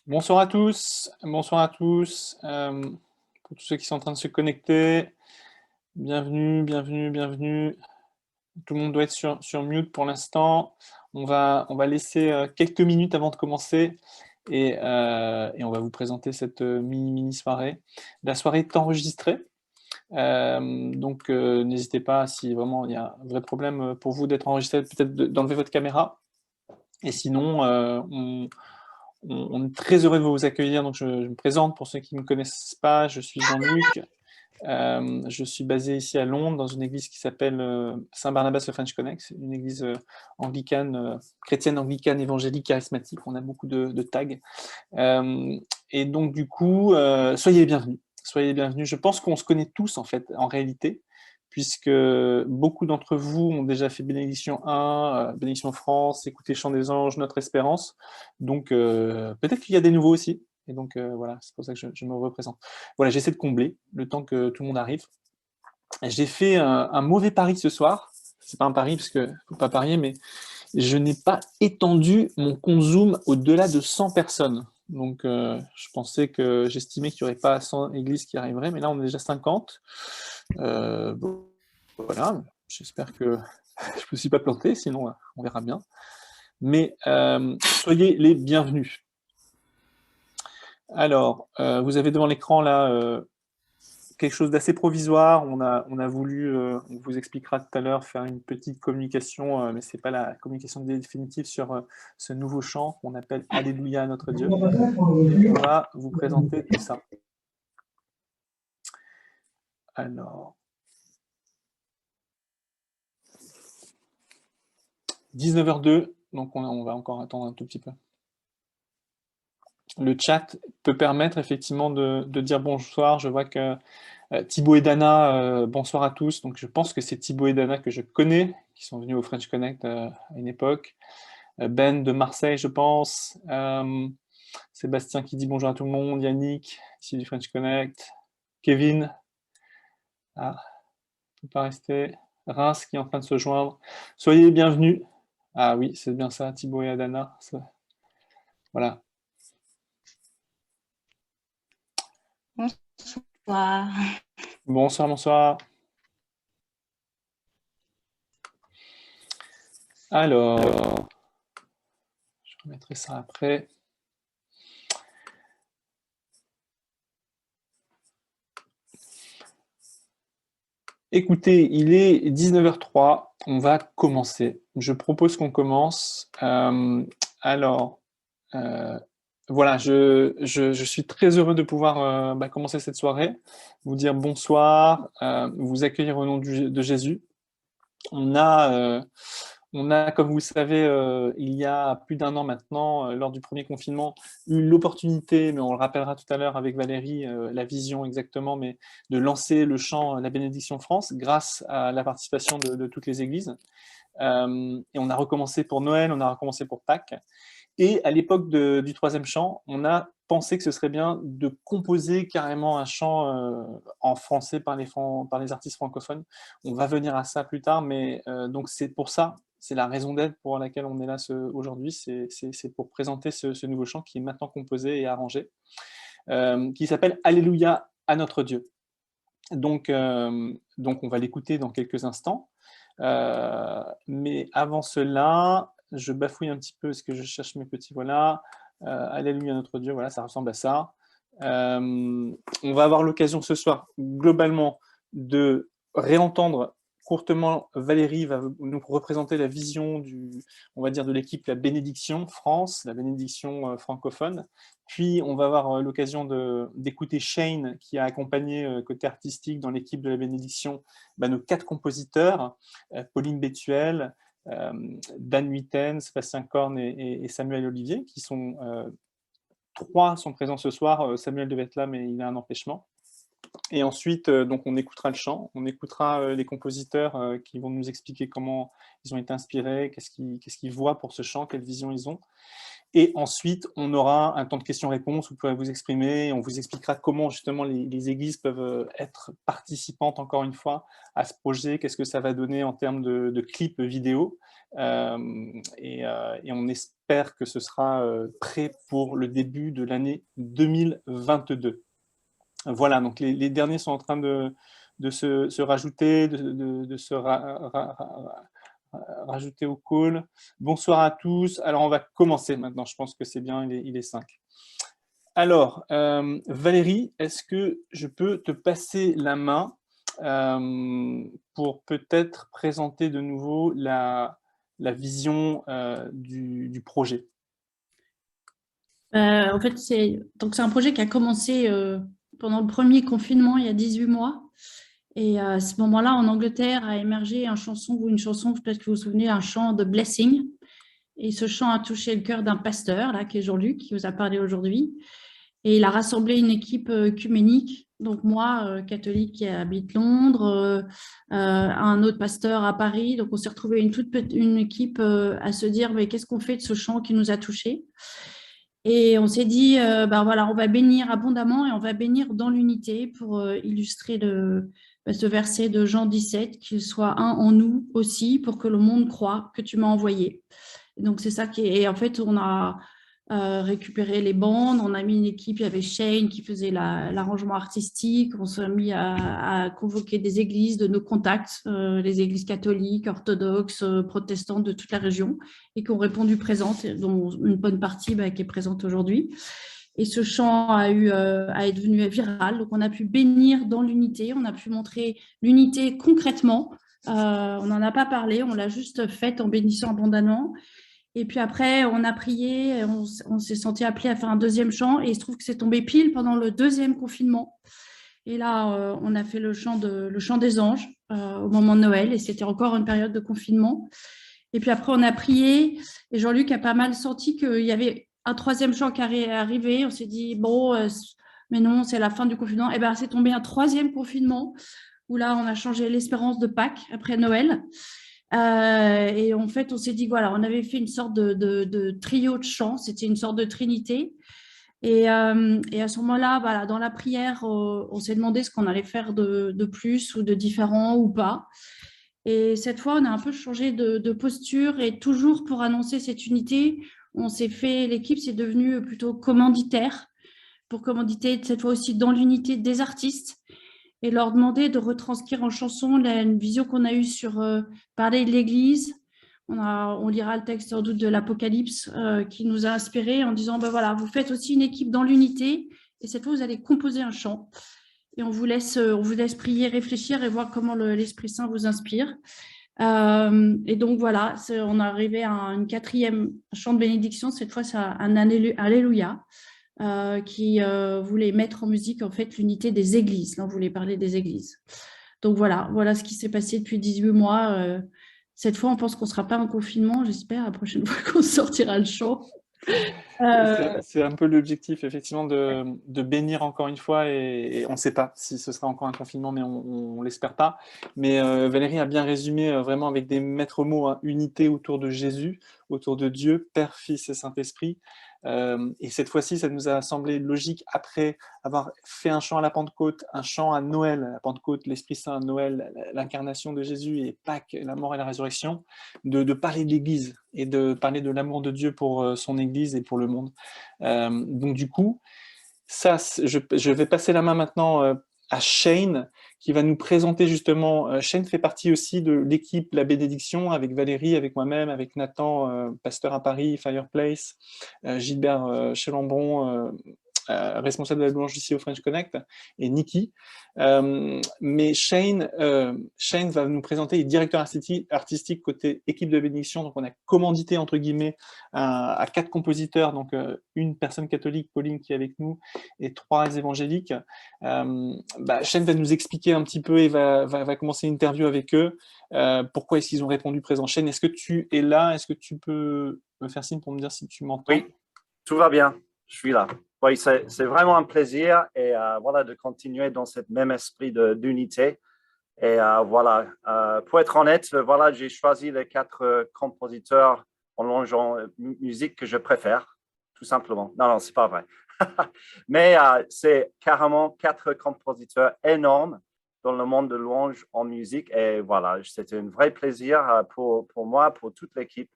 Bonsoir à tous, bonsoir à tous. Pour tous ceux qui sont en train de se connecter, bienvenue, bienvenue, bienvenue. Tout le monde doit être sur mute pour l'instant. On va laisser quelques minutes avant de commencer et on va vous présenter cette mini soirée. La soirée est enregistrée, donc n'hésitez pas, si vraiment il y a un vrai problème pour vous d'être enregistré, peut-être d'enlever votre caméra. Et sinon, on est très heureux de vous accueillir. Donc, je me présente pour ceux qui ne me connaissent pas. Je suis Jean-Luc. Je suis basé ici à Londres, dans une église qui s'appelle Saint-Barnabas le French Connect. C'est une église anglicane, chrétienne anglicane, évangélique, charismatique. On a beaucoup de tags. Et donc, du coup, soyez les bienvenus. Soyez les bienvenus. Je pense qu'on se connaît tous, en fait, en réalité, puisque beaucoup d'entre vous ont déjà fait Bénédiction 1, Bénédiction France, Écoutez Chant des Anges, Notre Espérance. Donc, peut-être qu'il y a des nouveaux aussi. Et donc, voilà, c'est pour ça que je me représente. Voilà, j'essaie de combler le temps que tout le monde arrive. J'ai fait un mauvais pari ce soir. C'est pas un pari, parce que faut pas parier, mais je n'ai pas étendu mon compte Zoom au-delà de 100 personnes. Donc, je pensais que j'estimais qu'il n'y aurait pas 100 églises qui arriveraient, mais là, on est déjà 50. Bon, voilà, j'espère que je ne me suis pas planté, sinon on verra bien. Mais soyez les bienvenus. Alors, vous avez devant l'écran là quelque chose d'assez provisoire. On a voulu, on vous expliquera tout à l'heure, faire une petite communication, mais ce n'est pas la communication définitive sur ce nouveau chant qu'on appelle Alléluia à notre Dieu. Et on va vous présenter tout ça. Alors, 19h02, donc on va encore attendre un tout petit peu. Le chat peut permettre effectivement de dire bonsoir. Je vois que Thibaut et Dana, bonsoir à tous. Donc je pense que c'est Thibaut et Dana que je connais, qui sont venus au French Connect à une époque. Ben de Marseille, je pense. Sébastien qui dit bonjour à tout le monde. Yannick, ici du French Connect. Kevin. Ah, ne peut pas rester. Reims qui est en train de se joindre. Soyez les bienvenus. Ah oui, c'est bien ça, Thibaut et Adana. Voilà. Bonsoir. Bonsoir, bonsoir. Alors, je remettrai ça après. Écoutez, il est 19h03, on va commencer. Je propose qu'on commence. Alors, voilà, je suis très heureux de pouvoir commencer cette soirée, vous dire bonsoir, vous accueillir au nom de Jésus. On a, comme vous le savez, il y a plus d'un an maintenant, lors du premier confinement, eu l'opportunité, mais on le rappellera tout à l'heure avec Valérie, la vision exactement, mais de lancer le chant La Bénédiction France grâce à la participation de toutes les églises. Et on a recommencé pour Noël, on a recommencé pour Pâques. Et à l'époque du troisième chant, on a pensé que ce serait bien de composer carrément un chant en français par les artistes francophones. On va venir à ça plus tard, mais donc c'est pour ça, c'est la raison d'être pour laquelle on est là aujourd'hui, c'est pour présenter ce nouveau chant qui est maintenant composé et arrangé, qui s'appelle Alléluia à notre Dieu. Donc on va l'écouter dans quelques instants. Mais avant cela, je bafouille un petit peu parce que je cherche mes petits, voilà. Alléluia notre Dieu, voilà, ça ressemble à ça. On va avoir l'occasion ce soir, globalement, de réentendre courtement. Valérie va nous représenter la vision on va dire, de l'équipe La Bénédiction France, la Bénédiction francophone. Puis, on va avoir l'occasion d'écouter Shane, qui a accompagné côté artistique dans l'équipe de La Bénédiction nos 4 compositeurs, Pauline Bétuel, Dan Huiten, Sébastien Korn et Samuel Olivier, qui sont 3 sont présents ce soir. Samuel devait être là, mais il a un empêchement. Et ensuite, donc on écoutera le chant, on écoutera les compositeurs qui vont nous expliquer comment ils ont été inspirés, qu'est-ce qu'ils voient pour ce chant, quelle vision ils ont. Et ensuite, on aura un temps de questions-réponses, vous pourrez vous exprimer, et on vous expliquera comment justement les églises peuvent être participantes, encore une fois, à ce projet, qu'est-ce que ça va donner en termes de clips vidéo, et on espère que ce sera prêt pour le début de l'année 2022. Voilà, donc les derniers sont en train de se rajouter, de se rajouter au call. Bonsoir à tous. Alors, on va commencer maintenant. Je pense que c'est bien, il est 5. Alors, Valérie, est-ce que je peux te passer la main pour peut-être présenter de nouveau la vision du projet? En fait, c'est un projet qui a commencé pendant le premier confinement, il y a 18 mois. Et à ce moment-là, en Angleterre, a émergé une chanson, peut-être que vous vous souvenez, un chant de Blessing. Et ce chant a touché le cœur d'un pasteur, là, qui est Jean-Luc, qui vous a parlé aujourd'hui. Et il a rassemblé une équipe œcuménique, donc moi, catholique qui habite Londres, un autre pasteur à Paris. Donc on s'est retrouvé une équipe à se dire, mais qu'est-ce qu'on fait de ce chant qui nous a touchés? Et on s'est dit, ben voilà, on va bénir abondamment et on va bénir dans l'unité pour illustrer ce verset de Jean 17, qu'il soit un en nous aussi pour que le monde croit que tu m'as envoyé. Et donc c'est ça qui est. Et en fait, on a récupéré les bandes, on a mis une équipe, il y avait Shane qui faisait l'arrangement artistique, on s'est mis à convoquer des églises de nos contacts, les églises catholiques, orthodoxes, protestantes de toute la région, et qui ont répondu présentes, dont une bonne partie qui est présente aujourd'hui. Et ce chant a est devenu viral, donc on a pu bénir dans l'unité, on a pu montrer l'unité concrètement. On n'en a pas parlé, on l'a juste faite en bénissant abondamment. Et puis après, on a prié, on s'est senti appelé à faire un deuxième chant, et il se trouve que c'est tombé pile pendant le deuxième confinement. Et là, on a fait le chant des anges au moment de Noël, et c'était encore une période de confinement. Et puis après, on a prié, et Jean-Luc a pas mal senti qu'il y avait un troisième chant qui est arrivé. On s'est dit, bon, mais non, c'est la fin du confinement. Et bien, c'est tombé un troisième confinement, où là, on a changé l'espérance de Pâques après Noël. Et en fait, on s'est dit, voilà, on avait fait une sorte de trio de chants, c'était une sorte de trinité. Et à ce moment-là, voilà, dans la prière, on s'est demandé ce qu'on allait faire de plus ou de différent ou pas. Et cette fois, on a un peu changé de posture, et toujours pour annoncer cette unité, l'équipe s'est devenue plutôt commanditaire, pour commanditer cette fois aussi dans l'unité des artistes, et leur demander de retranscrire en chanson une vision qu'on a eue sur parler de l'Église. On lira le texte sans doute de l'Apocalypse qui nous a inspirés en disant, ben voilà, vous faites aussi une équipe dans l'unité, et cette fois, vous allez composer un chant. Et on vous laisse prier, réfléchir et voir comment l'Esprit Saint vous inspire. Et donc voilà, on est arrivé à une quatrième chant de bénédiction. Cette fois, c'est un Alléluia. Qui voulait mettre en musique en fait l'unité des églises. Là, on voulait parler des églises. Donc voilà ce qui s'est passé depuis 18 mois. Cette fois, on pense qu'on ne sera pas en confinement, j'espère, la prochaine fois qu'on sortira le chant. C'est un peu l'objectif, effectivement, de bénir encore une fois, et on ne sait pas si ce sera encore un confinement, mais on ne l'espère pas. Mais Valérie a bien résumé vraiment avec des maîtres mots, hein, unité autour de Jésus, autour de Dieu, Père, Fils et Saint-Esprit. Et cette fois-ci, ça nous a semblé logique, après avoir fait un chant à la Pentecôte, un chant à Noël, la Pentecôte, l'Esprit Saint, Noël, l'incarnation de Jésus, et Pâques, la mort et la résurrection, de parler de l'Église et de parler de l'amour de Dieu pour son Église et pour le monde. Donc du coup, ça, je vais passer la main maintenant à Shane, qui va nous présenter justement. Shane fait partie aussi de l'équipe La Bénédiction, avec Valérie, avec moi-même, avec Nathan, pasteur à Paris, Fireplace, Gilbert Chelambron, responsable de la louange ici au French Connect, et Nikki. Mais Shane va nous présenter, il est directeur artistique côté équipe de bénédiction. Donc on a commandité entre guillemets à 4 compositeurs, donc une personne catholique, Pauline, qui est avec nous, et 3 évangéliques. Shane va nous expliquer un petit peu et va commencer une interview avec eux. Pourquoi est-ce qu'ils ont répondu présent? Shane, est-ce que tu es là? Est-ce que tu peux me faire signe pour me dire si tu m'entends? Oui, tout va bien, je suis là. Oui, c'est vraiment un plaisir, et voilà, de continuer dans ce même esprit d'unité. Et voilà, pour être honnête, voilà, j'ai choisi les 4 compositeurs en langue musique que je préfère, tout simplement. Non, c'est pas vrai. Mais c'est carrément 4 compositeurs énormes dans le monde de louange en musique. Et voilà, c'était un vrai plaisir pour moi, pour toute l'équipe,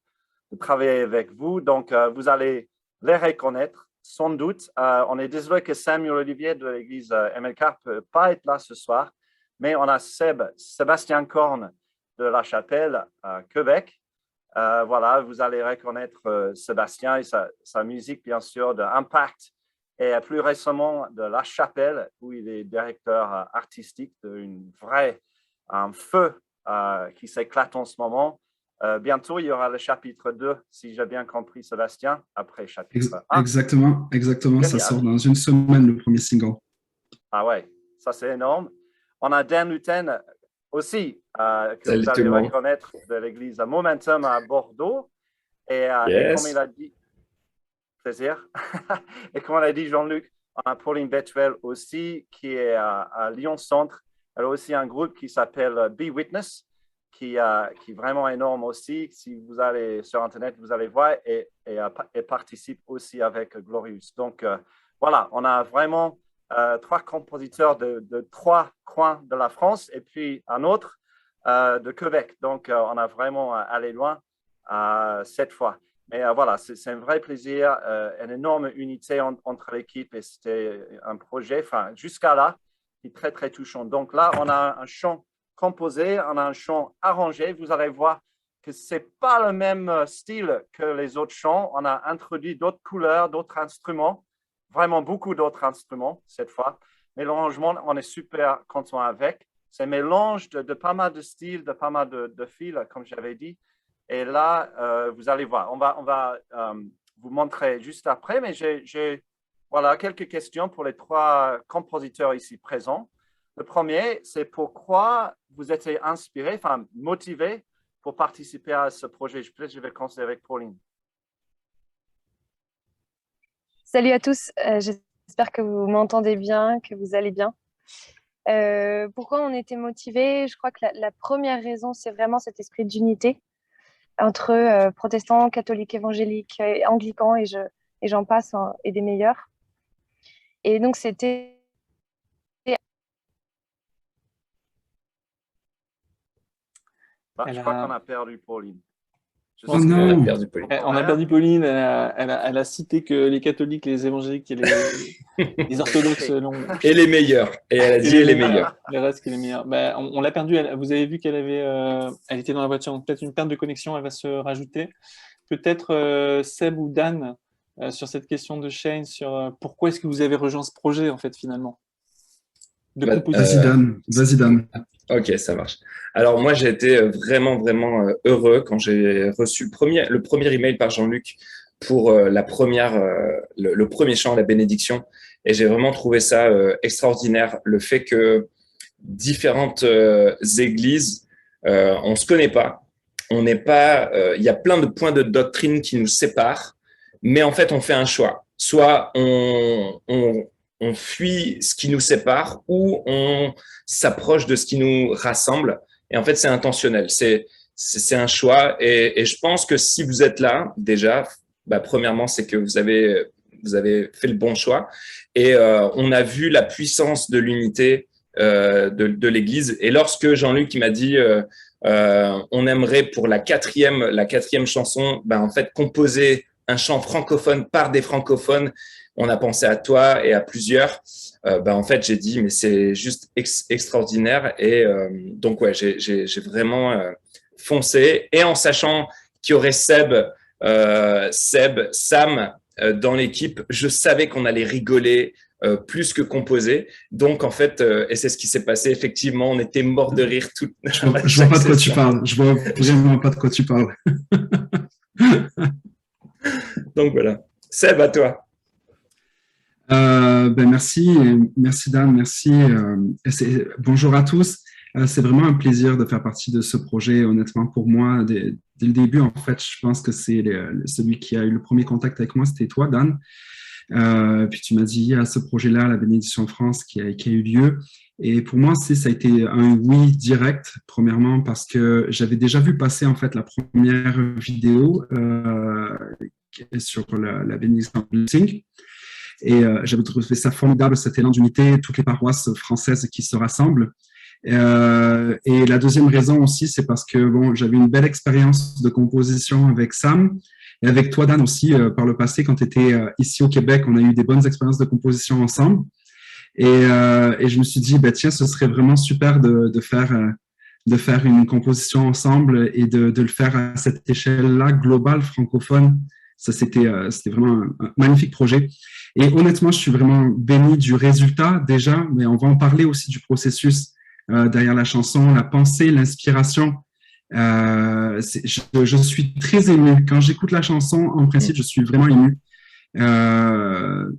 de travailler avec vous. Donc, vous allez les reconnaître, sans doute. On est désolé que Samuel Olivier de l'église MLK ne peut pas être là ce soir, mais on a Sébastien Korn de la Chapelle à Québec. Voilà, vous allez reconnaître Sébastien et sa musique, bien sûr, de Impact, et plus récemment de La Chapelle, où il est directeur artistique un feu qui s'éclate en ce moment. Bientôt, il y aura le chapitre 2, si j'ai bien compris, Sébastien, après chapitre 1. Exactement, Génial. ça sort dans une semaine, le premier single. Ah ouais, ça c'est énorme. On a Dan Luten aussi, que Salut vous tout allez le monde. reconnaître, de l'église Momentum à Bordeaux. Et comme il a dit, plaisir. Et comme on a dit, Jean-Luc, on a Pauline Bettuel aussi, qui est à Lyon Centre. Elle a aussi un groupe qui s'appelle Be Witness, qui est vraiment énorme aussi. Si vous allez sur Internet, vous allez voir, et participe aussi avec Glorious. Donc, voilà, on a vraiment 3 compositeurs de 3 coins de la France et puis un autre de Québec. Donc, on a vraiment allé loin cette fois. Mais voilà, c'est un vrai plaisir, une énorme unité entre l'équipe, et c'était un projet, jusqu'à là, qui est très, très touchant. Donc là, on a un chant composé, on a un chant arrangé. Vous allez voir que ce n'est pas le même style que les autres chants. On a introduit d'autres couleurs, d'autres instruments, vraiment beaucoup d'autres instruments cette fois. Mais l'arrangement, on est super content avec. C'est un mélange de pas mal de styles, de pas mal de fils, comme j'avais dit. Et là, vous allez voir, on va vous montrer juste après, mais j'ai voilà, quelques questions pour les 3 compositeurs ici présents. Le premier, c'est pourquoi vous êtes inspiré, motivé pour participer à ce projet. Peut-être je vais commencer avec Pauline. Salut à tous, j'espère que vous m'entendez bien, que vous allez bien. Pourquoi on était motivés? Je crois que la première raison, c'est vraiment cet esprit d'unité entre protestants, catholiques, évangéliques, anglicans, et j'en passe, et des meilleurs. Et donc, c'était... Je crois qu'on a perdu Pauline. Oh non. On a perdu Pauline. On a perdu Pauline, elle a cité que les catholiques, les évangéliques et les orthodoxes Et les meilleurs. Et elle a dit les meilleurs. Le reste qui est les meilleurs. On l'a perdue. Vous avez vu qu'elle elle était dans la voiture. Peut-être une perte de connexion, elle va se rajouter. Peut-être Seb ou Dan, sur cette question de Shane, sur pourquoi est-ce que vous avez rejoint ce projet, en fait, finalement, de composition. Vas-y, Dan. Ok, ça marche. Alors moi, j'ai été vraiment, vraiment heureux quand j'ai reçu le premier email par Jean-Luc pour le premier chant, la bénédiction. Et j'ai vraiment trouvé ça extraordinaire. Le fait que différentes églises, on ne se connaît pas. On n'est pas, il y a plein de points de doctrine qui nous séparent, mais en fait, on fait un choix. Soit on fuit ce qui nous sépare, ou on s'approche de ce qui nous rassemble. Et en fait, c'est intentionnel. C'est un choix. Et je pense que si vous êtes là, déjà, premièrement, c'est que vous avez fait le bon choix. Et on a vu la puissance de l'unité de l'Église. Et lorsque Jean-Luc m'a dit on aimerait pour la quatrième chanson, en fait, composer un chant francophone par des francophones, on a pensé à toi et à plusieurs. En fait, j'ai dit, mais c'est juste extraordinaire. Et donc, ouais, j'ai vraiment foncé. Et en sachant qu'il y aurait Seb, Sam dans l'équipe, je savais qu'on allait rigoler plus que composer. Donc, en fait, et c'est ce qui s'est passé. Effectivement, on était morts de rire. Je vois pas de quoi tu parles. Je vois vraiment pas de quoi tu parles. Donc, voilà. Seb, à toi. Merci Dan, merci. Bonjour à tous. C'est vraiment un plaisir de faire partie de ce projet. Honnêtement, pour moi, dès le début, en fait, je pense que c'est celui qui a eu le premier contact avec moi, c'était toi, Dan. Puis tu m'as dit, il y a ce projet-là, la Bénédiction France, qui a eu lieu. Et pour moi, ça a été un oui direct, premièrement, parce que j'avais déjà vu passer, en fait, la première vidéo sur la Bénédiction Blessing. Et j'avais trouvé ça formidable, cet élan d'unité, toutes les paroisses françaises qui se rassemblent. Et la deuxième raison aussi, c'est parce que bon, j'avais une belle expérience de composition avec Sam et avec toi, Dan, aussi, par le passé, quand tu étais ici au Québec, on a eu des bonnes expériences de composition ensemble. Et je me suis dit, bah, tiens, ce serait vraiment super de faire une composition ensemble et de le faire à cette échelle-là, globale, francophone. Ça, c'était vraiment un magnifique projet. Et honnêtement, je suis vraiment béni du résultat déjà, mais on va en parler aussi du processus derrière la chanson, la pensée, l'inspiration. Je suis très ému. Quand j'écoute la chanson, en principe, je suis vraiment ému.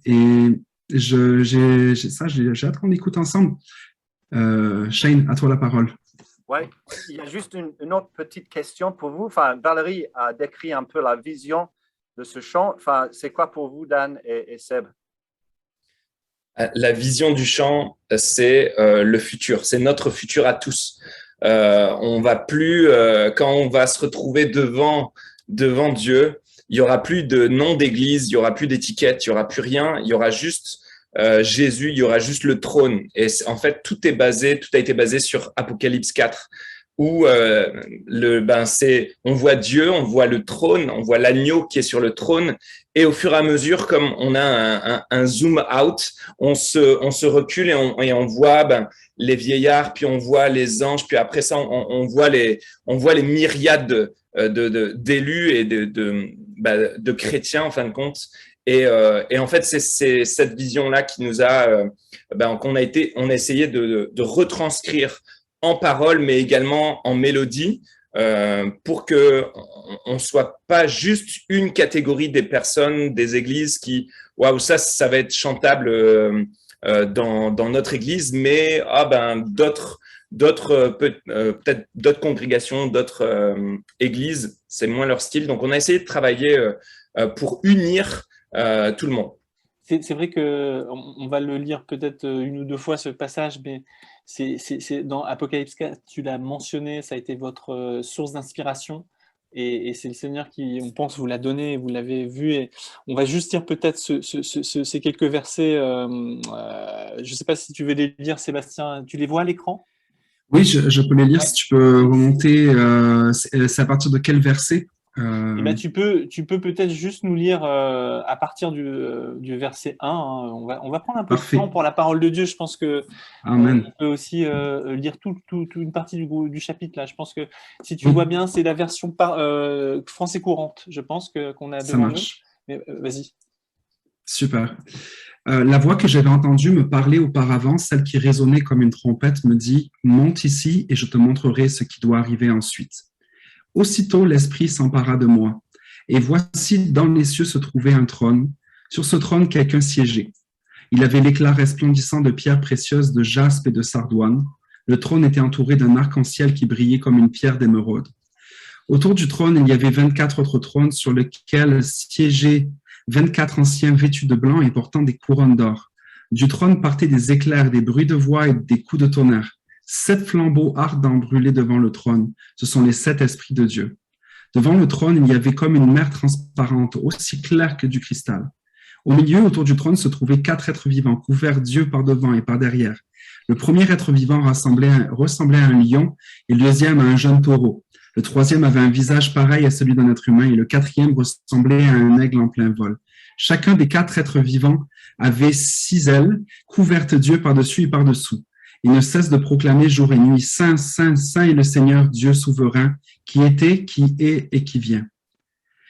Et j'ai hâte qu'on écoute ensemble. Shane, à toi la parole. Oui, il y a juste une autre petite question pour vous. Enfin, Valérie a décrit un peu la vision de ce chant. Enfin, c'est quoi pour vous, Dan et Seb? La vision du chant, c'est le futur, c'est notre futur à tous. On va plus, quand on va se retrouver devant Dieu, il y aura plus de nom d'église, il y aura plus d'étiquette, il y aura plus rien, il y aura juste Jésus, il y aura juste le trône. Et en fait, tout a été basé sur Apocalypse 4, où on voit Dieu, on voit le trône, on voit l'agneau qui est sur le trône. Et au fur et à mesure, comme on a un zoom out, on se recule et on voit les vieillards, puis on voit les anges, puis après ça, on voit les myriades d'élus et de chrétiens en fin de compte. Et en fait, c'est cette vision-là qui nous a, qu'on a essayé de retranscrire en parole, mais également en mélodie, pour que on soit pas juste une catégorie des personnes, des églises qui, waouh, ça va être chantable dans notre église, mais peut-être d'autres congrégations, d'autres églises, c'est moins leur style. Donc, on a essayé de travailler pour unir tout le monde. C'est vrai qu'on va le lire peut-être une ou deux fois ce passage, mais c'est dans Apocalypse 4, tu l'as mentionné, ça a été votre source d'inspiration et c'est le Seigneur qui, on pense, vous l'a donné, vous l'avez vu. Et on va juste lire peut-être ces quelques versets. Je ne sais pas si tu veux les lire, Sébastien. Tu les vois à l'écran? Oui, je peux les lire. Si tu peux remonter, c'est à partir de quel verset? Eh ben, tu peux peut-être juste nous lire à partir du verset 1. Hein. On va prendre un peu de temps pour la parole de Dieu. Je pense que on peut aussi lire une partie du chapitre. Là. Je pense que si tu vois bien, c'est la version français courante. Je pense qu'on a devant nous. Mais vas-y. Super. La voix que j'avais entendue me parler auparavant, celle qui résonnait comme une trompette, me dit « Monte ici et je te montrerai ce qui doit arriver ensuite. » Aussitôt, l'Esprit s'empara de moi. Et voici, dans les cieux se trouvait un trône. Sur ce trône, quelqu'un siégeait. Il avait l'éclat resplendissant de pierres précieuses, de jaspe et de sardoine. Le trône était entouré d'un arc-en-ciel qui brillait comme une pierre d'émeraude. Autour du trône, il y avait 24 autres trônes sur lesquels siégeaient 24 anciens vêtus de blanc et portant des couronnes d'or. Du trône partaient des éclairs, des bruits de voix et des coups de tonnerre. 7 flambeaux ardents brûlaient devant le trône. Ce sont les 7 esprits de Dieu. Devant le trône, il y avait comme une mer transparente, aussi claire que du cristal. Au milieu, autour du trône, se trouvaient 4 êtres vivants, couverts d'yeux par devant et par derrière. Le premier être vivant ressemblait à un lion et le deuxième à un jeune taureau. Le troisième avait un visage pareil à celui d'un être humain et le quatrième ressemblait à un aigle en plein vol. Chacun des 4 êtres vivants avait 6 ailes, couvertes d'yeux par-dessus et par-dessous. Il ne cesse de proclamer jour et nuit, Saint, Saint, Saint est le Seigneur, Dieu souverain, qui était, qui est et qui vient.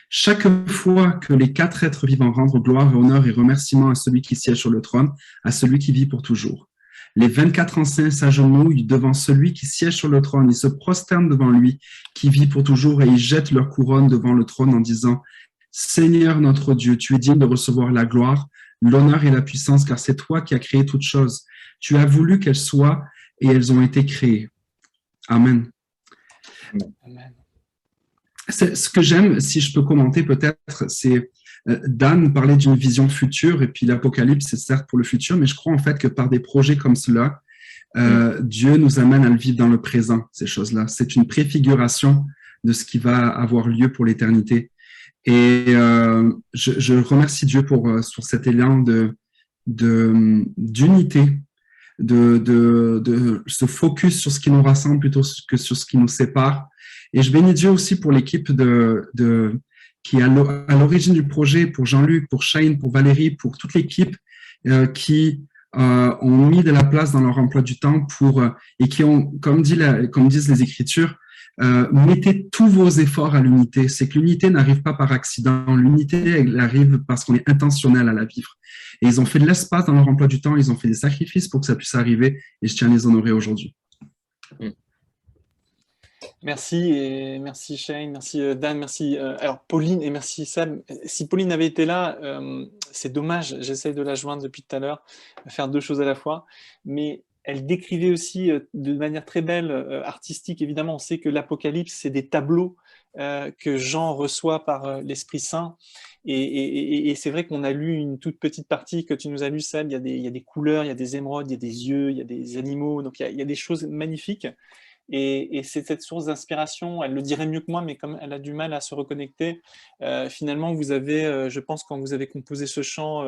Chaque fois que les 4 êtres vivants rendent gloire et honneur et remerciements à celui qui siège sur le trône, à celui qui vit pour toujours. Les 24 anciens s'agenouillent devant celui qui siège sur le trône, ils se prosternent devant lui qui vit pour toujours et ils jettent leur couronne devant le trône en disant « Seigneur notre Dieu, tu es digne de recevoir la gloire, l'honneur et la puissance, car c'est toi qui as créé toutes choses. Tu as voulu qu'elles soient et elles ont été créées. » Amen. Amen. Ce que j'aime, si je peux commenter peut-être, c'est Dan parlait d'une vision future et puis l'Apocalypse, c'est certes pour le futur, mais je crois en fait que par des projets comme cela, Dieu nous amène à le vivre dans le présent, ces choses-là. C'est une préfiguration de ce qui va avoir lieu pour l'éternité. Et je remercie Dieu sur cet élan d'unité de se focus sur ce qui nous rassemble plutôt que sur ce qui nous sépare. Et je bénis Dieu aussi pour l'équipe qui est à l'origine du projet, pour Jean-Luc, pour Shane, pour Valérie, pour toute l'équipe qui ont mis de la place dans leur emploi du temps et qui ont, comme disent les Écritures, mettez tous vos efforts à l'unité. C'est que l'unité n'arrive pas par accident. L'unité, elle arrive parce qu'on est intentionnel à la vivre. Et ils ont fait de l'espace dans leur emploi du temps, ils ont fait des sacrifices pour que ça puisse arriver, et je tiens à les honorer aujourd'hui. Merci, et merci Shane, merci Dan, merci alors Pauline et merci Seb. Si Pauline avait été là, c'est dommage, j'essaie de la joindre depuis tout à l'heure, faire deux choses à la fois, mais elle décrivait aussi de manière très belle, artistique, évidemment, on sait que l'Apocalypse, c'est des tableaux que Jean reçoit par l'Esprit Saint, et c'est vrai qu'on a lu une toute petite partie que tu nous as lu, Seb, il y a des couleurs, il y a des émeraudes, il y a des yeux, il y a des animaux, donc il y a des choses magnifiques. Et c'est cette source d'inspiration, elle le dirait mieux que moi, mais comme elle a du mal à se reconnecter, finalement, vous avez, je pense, quand vous avez composé ce chant,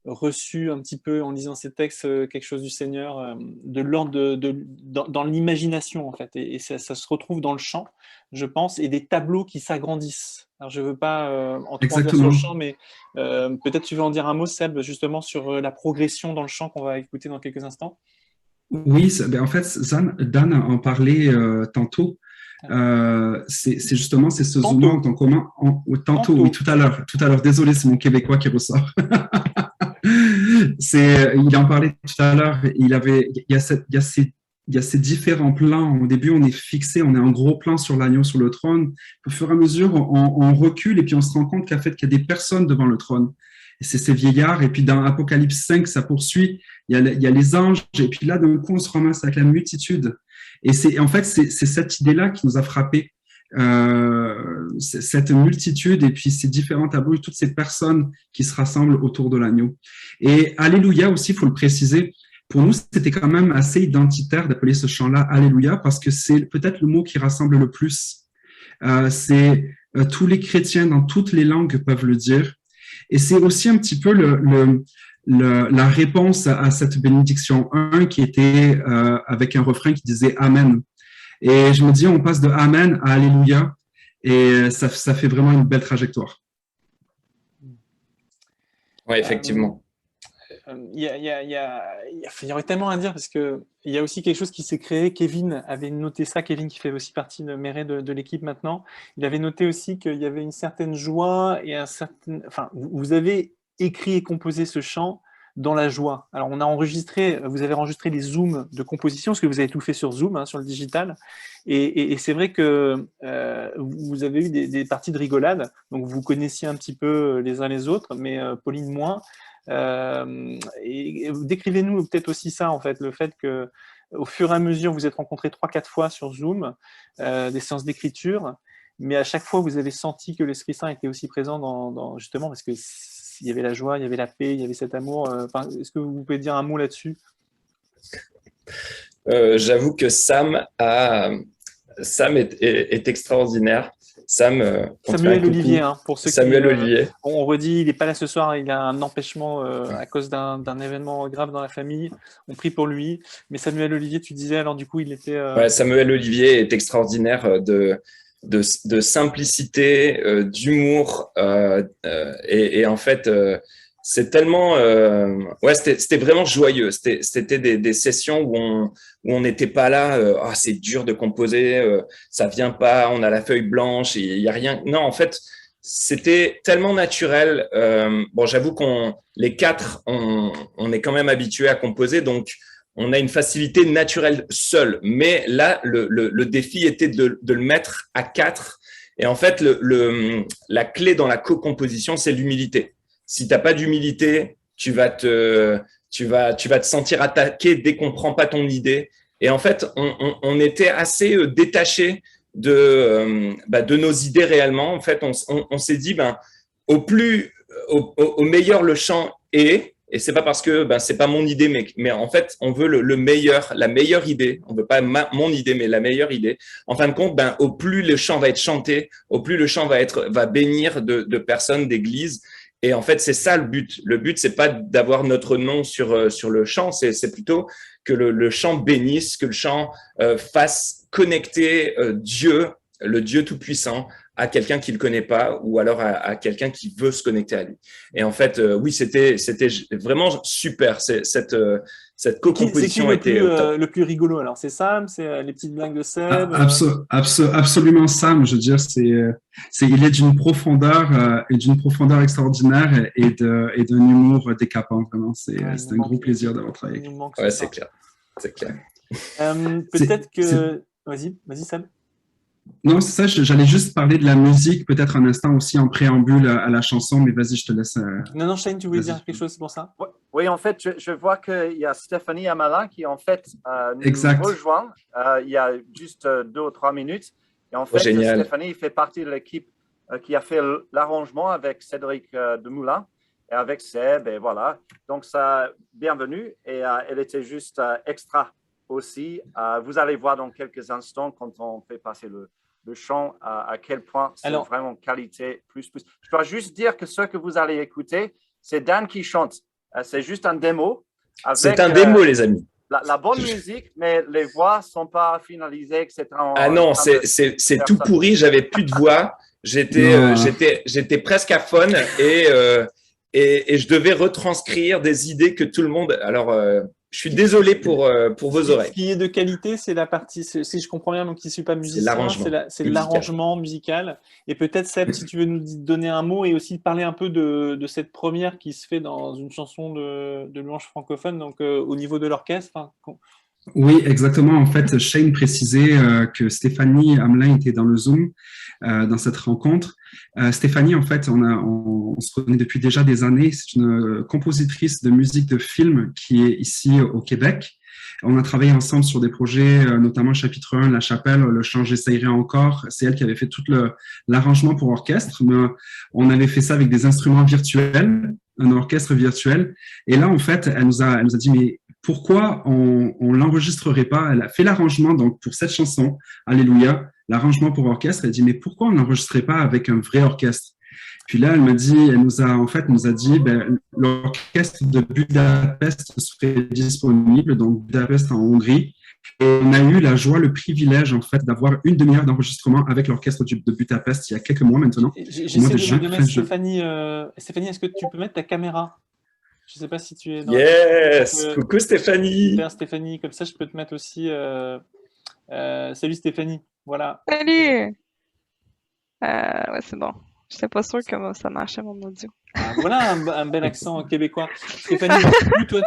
reçu un petit peu en lisant ces textes quelque chose du Seigneur, de l'ordre dans l'imagination, en fait. Et ça se retrouve dans le chant, je pense, et des tableaux qui s'agrandissent. Alors, je ne veux pas en trop en dire sur le chant, mais peut-être tu veux en dire un mot, Seb, justement, sur la progression dans le chant qu'on va écouter dans quelques instants. Oui, en fait, Dan en parlait tantôt. C'est justement ce zoom out en commun. Tantôt, oui, tout à l'heure. Désolé, c'est mon québécois qui ressort. Il en parlait tout à l'heure. Il y a ces différents plans. Au début, on est fixé, on est en gros plan sur l'agneau, sur le trône. Au fur et à mesure, on recule et puis on se rend compte qu'il y a des personnes devant le trône. Et c'est ces vieillards. Et puis dans Apocalypse 5, ça poursuit. Il y a les anges. Et puis là, d'un coup, on se ramasse avec la multitude. Et en fait, c'est cette idée-là qui nous a frappés. Cette multitude et puis ces différents tableaux, toutes ces personnes qui se rassemblent autour de l'agneau. Et Alléluia aussi, il faut le préciser. Pour nous, c'était quand même assez identitaire d'appeler ce chant-là Alléluia parce que c'est peut-être le mot qui rassemble le plus. Tous les chrétiens dans toutes les langues peuvent le dire. Et c'est aussi un petit peu la réponse à cette bénédiction 1 qui était avec un refrain qui disait Amen. Et je me dis, on passe de Amen à Alléluia et ça fait vraiment une belle trajectoire. Oui, effectivement. Il y aurait tellement à dire parce qu'il y a aussi quelque chose qui s'est créé. Kevin avait noté ça, Kevin qui fait aussi partie de l'équipe maintenant. Il avait noté aussi qu'il y avait une certaine joie et vous avez écrit et composé ce chant dans la joie. Alors, vous avez enregistré les zooms de composition, parce que vous avez tout fait sur Zoom, sur le digital. Et c'est vrai que vous avez eu des parties de rigolade, donc vous connaissiez un petit peu les uns les autres, mais Pauline moins. Et décrivez-nous peut-être aussi ça, en fait, le fait que au fur et à mesure, vous êtes rencontrés 3-4 fois sur Zoom, des séances d'écriture, mais à chaque fois, vous avez senti que l'Esprit Saint était aussi présent justement, parce que il y avait la joie, il y avait la paix, il y avait cet amour. Est-ce que vous pouvez dire un mot là-dessus? J'avoue que Sam est extraordinaire. Samuel Olivier, pour ceux Samuel Olivier. On redit, il n'est pas là ce soir, il a un empêchement à cause d'un événement grave dans la famille. On prie pour lui. Mais Samuel Olivier, tu disais, alors du coup, il était… Ouais, Samuel Olivier est extraordinaire de simplicité, d'humour et en fait c'est tellement c'était vraiment joyeux. C'était des sessions où on n'était pas là c'est dur de composer, ça vient pas, on a la feuille blanche, il y a rien. Non, en fait c'était tellement naturel. Bon, j'avoue les quatre on est quand même habitués à composer, donc on a une facilité naturelle seule, mais là, le défi était de le mettre à 4. Et en fait, la clé dans la co-composition, c'est l'humilité. Si tu n'as pas d'humilité, tu vas te sentir attaqué dès qu'on ne prend pas ton idée. Et en fait, on était assez détachés de nos idées réellement. En fait, on s'est dit, au meilleur le chant est. Et c'est pas parce que c'est pas mon idée, mais en fait on veut la meilleure idée. On veut pas mon idée, mais la meilleure idée. En fin de compte, au plus le chant va être chanté, au plus le chant va bénir de personnes, d'églises. Et en fait c'est ça le but. Le but c'est pas d'avoir notre nom sur le chant, c'est plutôt que le chant bénisse, que le chant fasse connecter Dieu, le Dieu Tout-Puissant, à quelqu'un qui ne le connaît pas ou alors à quelqu'un qui veut se connecter à lui. Et en fait, oui, c'était vraiment super. Cette co-composition était top. Le plus rigolo alors? C'est Sam, c'est les petites blagues de Seb? Absolument Sam, je veux dire, il est d'une profondeur extraordinaire et d'un humour décapant, vraiment. C'est un gros plaisir d'avoir travaillé avec lui. Ouais, c'est clair. C'est clair. Peut-être que... Vas-y Sam. Non, c'est ça, j'allais juste parler de la musique, peut-être un instant aussi en préambule à la chanson, mais vas-y, je te laisse. Non, Shane, tu voulais dire quelque chose, c'est pour ça? Oui, en fait, je vois qu'il y a Stéphanie Amalin qui, en fait, nous rejoint il y a juste 2 ou 3 minutes. Et en fait, Stéphanie fait partie de l'équipe qui a fait l'arrangement avec Cédric Demoulin et avec Seb, et voilà. Donc, ça, bienvenue. Et elle était juste extra aussi. Vous allez voir dans quelques instants, quand on fait passer le chant, à quel point c'est vraiment qualité plus. Je dois juste dire que ce que vous allez écouter, c'est Dan qui chante. C'est juste un démo. C'est un démo, les amis. La bonne musique, mais les voix ne sont pas finalisées, etc. Ah non, c'est tout pourri. J'avais plus de voix. J'étais presque à fun et je devais retranscrire des idées que tout le monde. Alors, je suis désolé pour vos oreilles. Ce qui est de qualité, c'est la partie, si je comprends bien, donc qui ne suis pas musicien, c'est l'arrangement musical. Et peut-être, Seb, si tu veux nous donner un mot et aussi parler un peu de cette première qui se fait dans une chanson de louange francophone, donc au niveau de l'orchestre. Oui, exactement. En fait, Shane précisait que Stéphanie Hamelin était dans le Zoom dans cette rencontre. Stéphanie, en fait, on se connaît depuis déjà des années. C'est une compositrice de musique de film qui est ici au Québec. On a travaillé ensemble sur des projets, notamment chapitre 1, La Chapelle, Le chant J'essayerai encore. C'est elle qui avait fait tout l'arrangement pour orchestre. Mais on avait fait ça avec des instruments virtuels, un orchestre virtuel. Et là, en fait, elle nous a dit, mais pourquoi on l'enregistrerait pas? Elle a fait l'arrangement donc pour cette chanson, Alléluia, l'arrangement pour orchestre. Elle dit, mais pourquoi on l'enregistrerait pas avec un vrai orchestre? Puis là, elle nous a dit, l'orchestre de Budapest serait disponible, donc Budapest en Hongrie. Et on a eu la joie, le privilège, en fait, d'avoir une demi-heure d'enregistrement avec l'orchestre de Budapest il y a quelques mois maintenant. J'essaie de mettre Stéphanie. Stéphanie, est-ce que tu peux mettre ta caméra? Je ne sais pas si tu es dans coucou Stéphanie. Super Stéphanie, comme ça je peux te mettre aussi. Salut Stéphanie, voilà. Salut. Ouais, c'est bon. Je n'étais pas sûre que ça marchait mon audio. Voilà un bel accent québécois. Stéphanie, toi,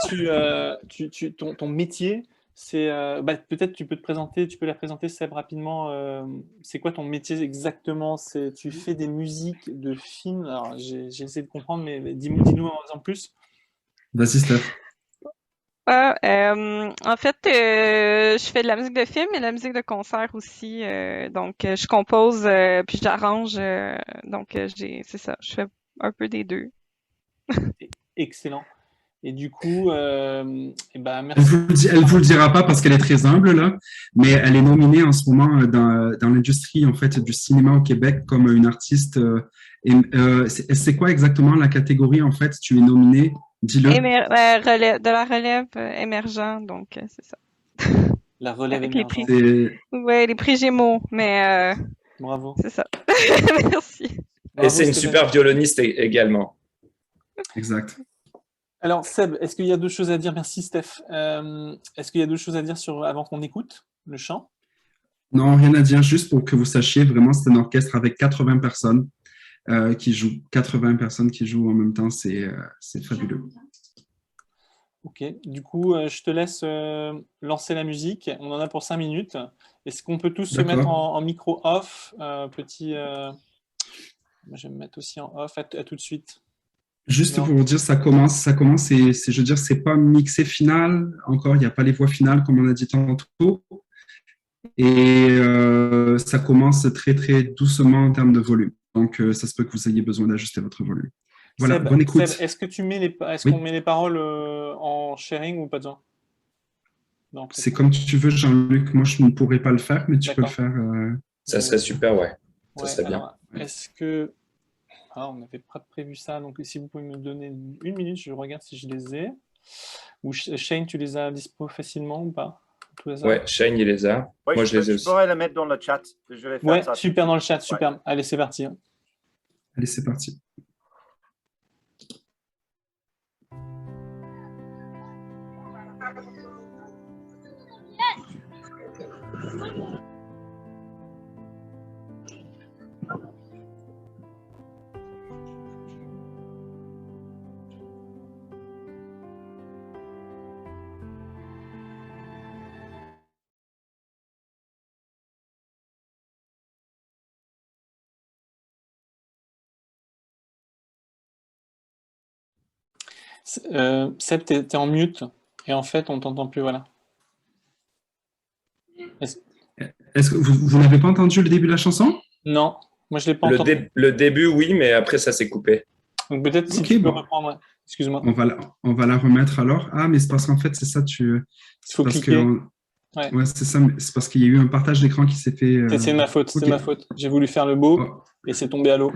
ton métier, c'est peut-être tu peux la présenter Seb rapidement. C'est quoi ton métier exactement? Tu fais des musiques de films. Alors j'ai essayé de comprendre, mais dis-nous en plus. Vas-y, Steph. En fait, je fais de la musique de film et de la musique de concert aussi. Donc, je compose puis j'arrange. Donc, c'est ça. Je fais un peu des deux. Excellent. Et du coup, merci. Elle vous le dira pas parce qu'elle est très humble là, mais elle est nominée en ce moment dans l'industrie en fait du cinéma au Québec comme une artiste. C'est quoi exactement la catégorie en fait? Tu es nominée. Dis-le. De la relève émergent, donc c'est ça. La relève émergent. Oui, les prix Gémeaux, mais bravo. C'est ça. Merci. Et c'est une super violoniste également. Exact. Alors Seb, est-ce qu'il y a d'autres choses à dire? Merci Steph. Est-ce qu'il y a d'autres choses à dire avant qu'on écoute le chant? Non, rien à dire, juste pour que vous sachiez, vraiment c'est un orchestre avec 80 personnes. Qui jouent, 80 personnes qui jouent en même temps, c'est fabuleux. Ok, du coup, je te laisse lancer la musique. On en a pour 5 minutes. Est-ce qu'on peut tous se mettre en micro off? Moi, je vais me mettre aussi en off. À tout de suite. Juste pour vous dire, ça commence je veux dire, c'est pas mixé final. Encore, il n'y a pas les voix finales, comme on a dit tantôt. Et ça commence très, très doucement en termes de volume. Donc, ça se peut que vous ayez besoin d'ajuster votre volume. Voilà, Seb, bonne écoute. Seb, est-ce qu'on met les paroles en sharing ou pas besoin? C'est comme tu veux, Jean-Luc. Moi, je ne pourrais pas le faire, mais tu peux le faire. Ça serait super, ouais. Ça serait bien. Est-ce que... on n'avait pas prévu ça, donc si vous pouvez me donner 1 minute, je regarde si je les ai. Ou Shane, tu les as dispo facilement ou pas? Ouais, Shane, il les a. Ouais, Moi, je les ai je aussi. pourrais les mettre dans le chat. Je vais faire Ouais, ça. super dans le chat, super. Allez, c'est parti. Allez, c'est parti. Seb, t'es en mute et en fait, on t'entend plus, voilà. Est-ce que vous n'avez pas entendu le début de la chanson? Non, moi je l'ai pas entendu. Le début, oui, mais après, ça s'est coupé. Donc peut-être si Ok, tu peux bon. reprendre, ouais. Excuse-moi. On va la remettre alors. Ah, mais c'est parce qu'en fait, c'est ça, Il faut parce cliquer. que Ouais. c'est ça, mais c'est parce qu'il y a eu un partage d'écran qui s'est fait. C'est ma faute, ok. c'est ma faute. J'ai voulu faire le beau Oh. et c'est tombé à l'eau.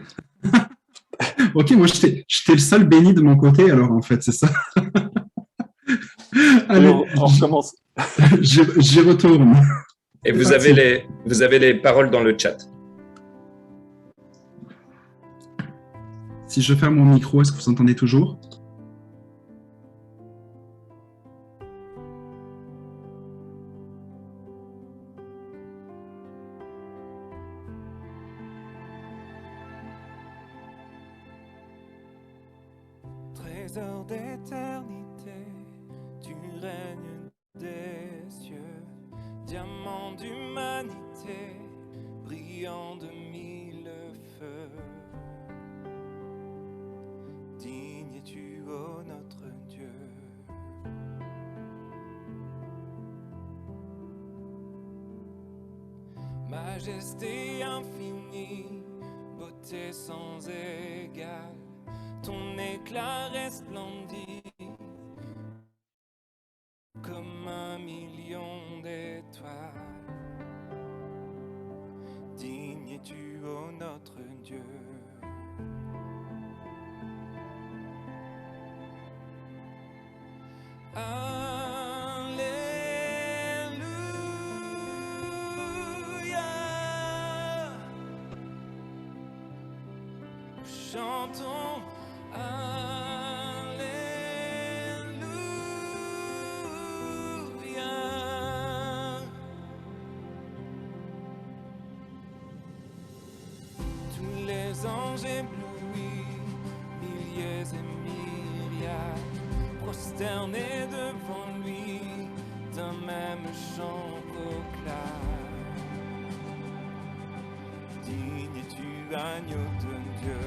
Ok, moi j'étais le seul béni de mon côté, alors en fait, c'est ça. Allez, On recommence. j'y retourne. Et C'est vous parti. avez les paroles dans le chat. Si je ferme mon micro, est-ce que vous entendez toujours? Trésor d'éternité, tu règnes des cieux, diamant d'humanité, brillant de mille feux. Digne es-tu, ô notre Dieu. Majesté infinie, beauté sans égale, ton éclat resplendit comme 1 million d'étoiles. Digne es-tu, ô notre Dieu. Alléluia. Chantons Alléluia. Tous les anges éblouis, milliers et myriades, prosternés devant lui, d'un même chant proclame. Digne es-tu, agneau de Dieu,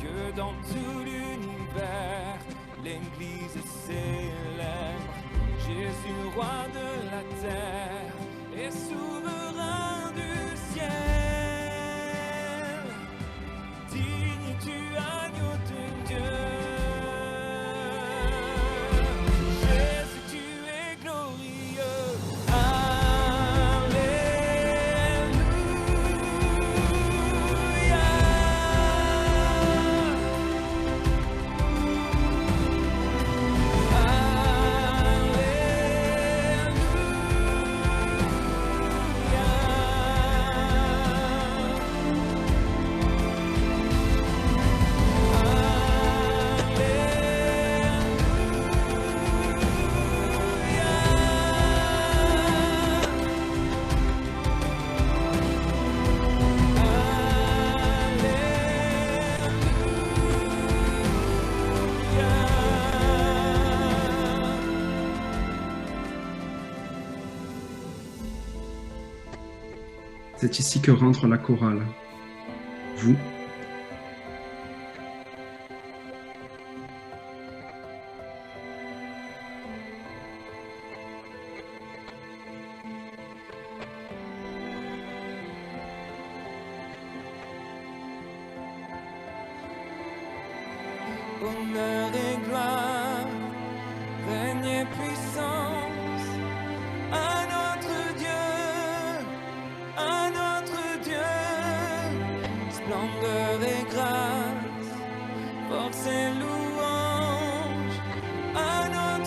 que dans tout l'univers, l'Église célèbre Jésus, roi de la terre et souverain du ciel. Digne es-tu, agneau de Dieu. Jésus, tu es glorieux. C'est ici que rentre la chorale. Vous, Honneur et gloire, règne et puissance à notre Dieu, à notre Dieu. Splendeur et grâce, force et louange à notre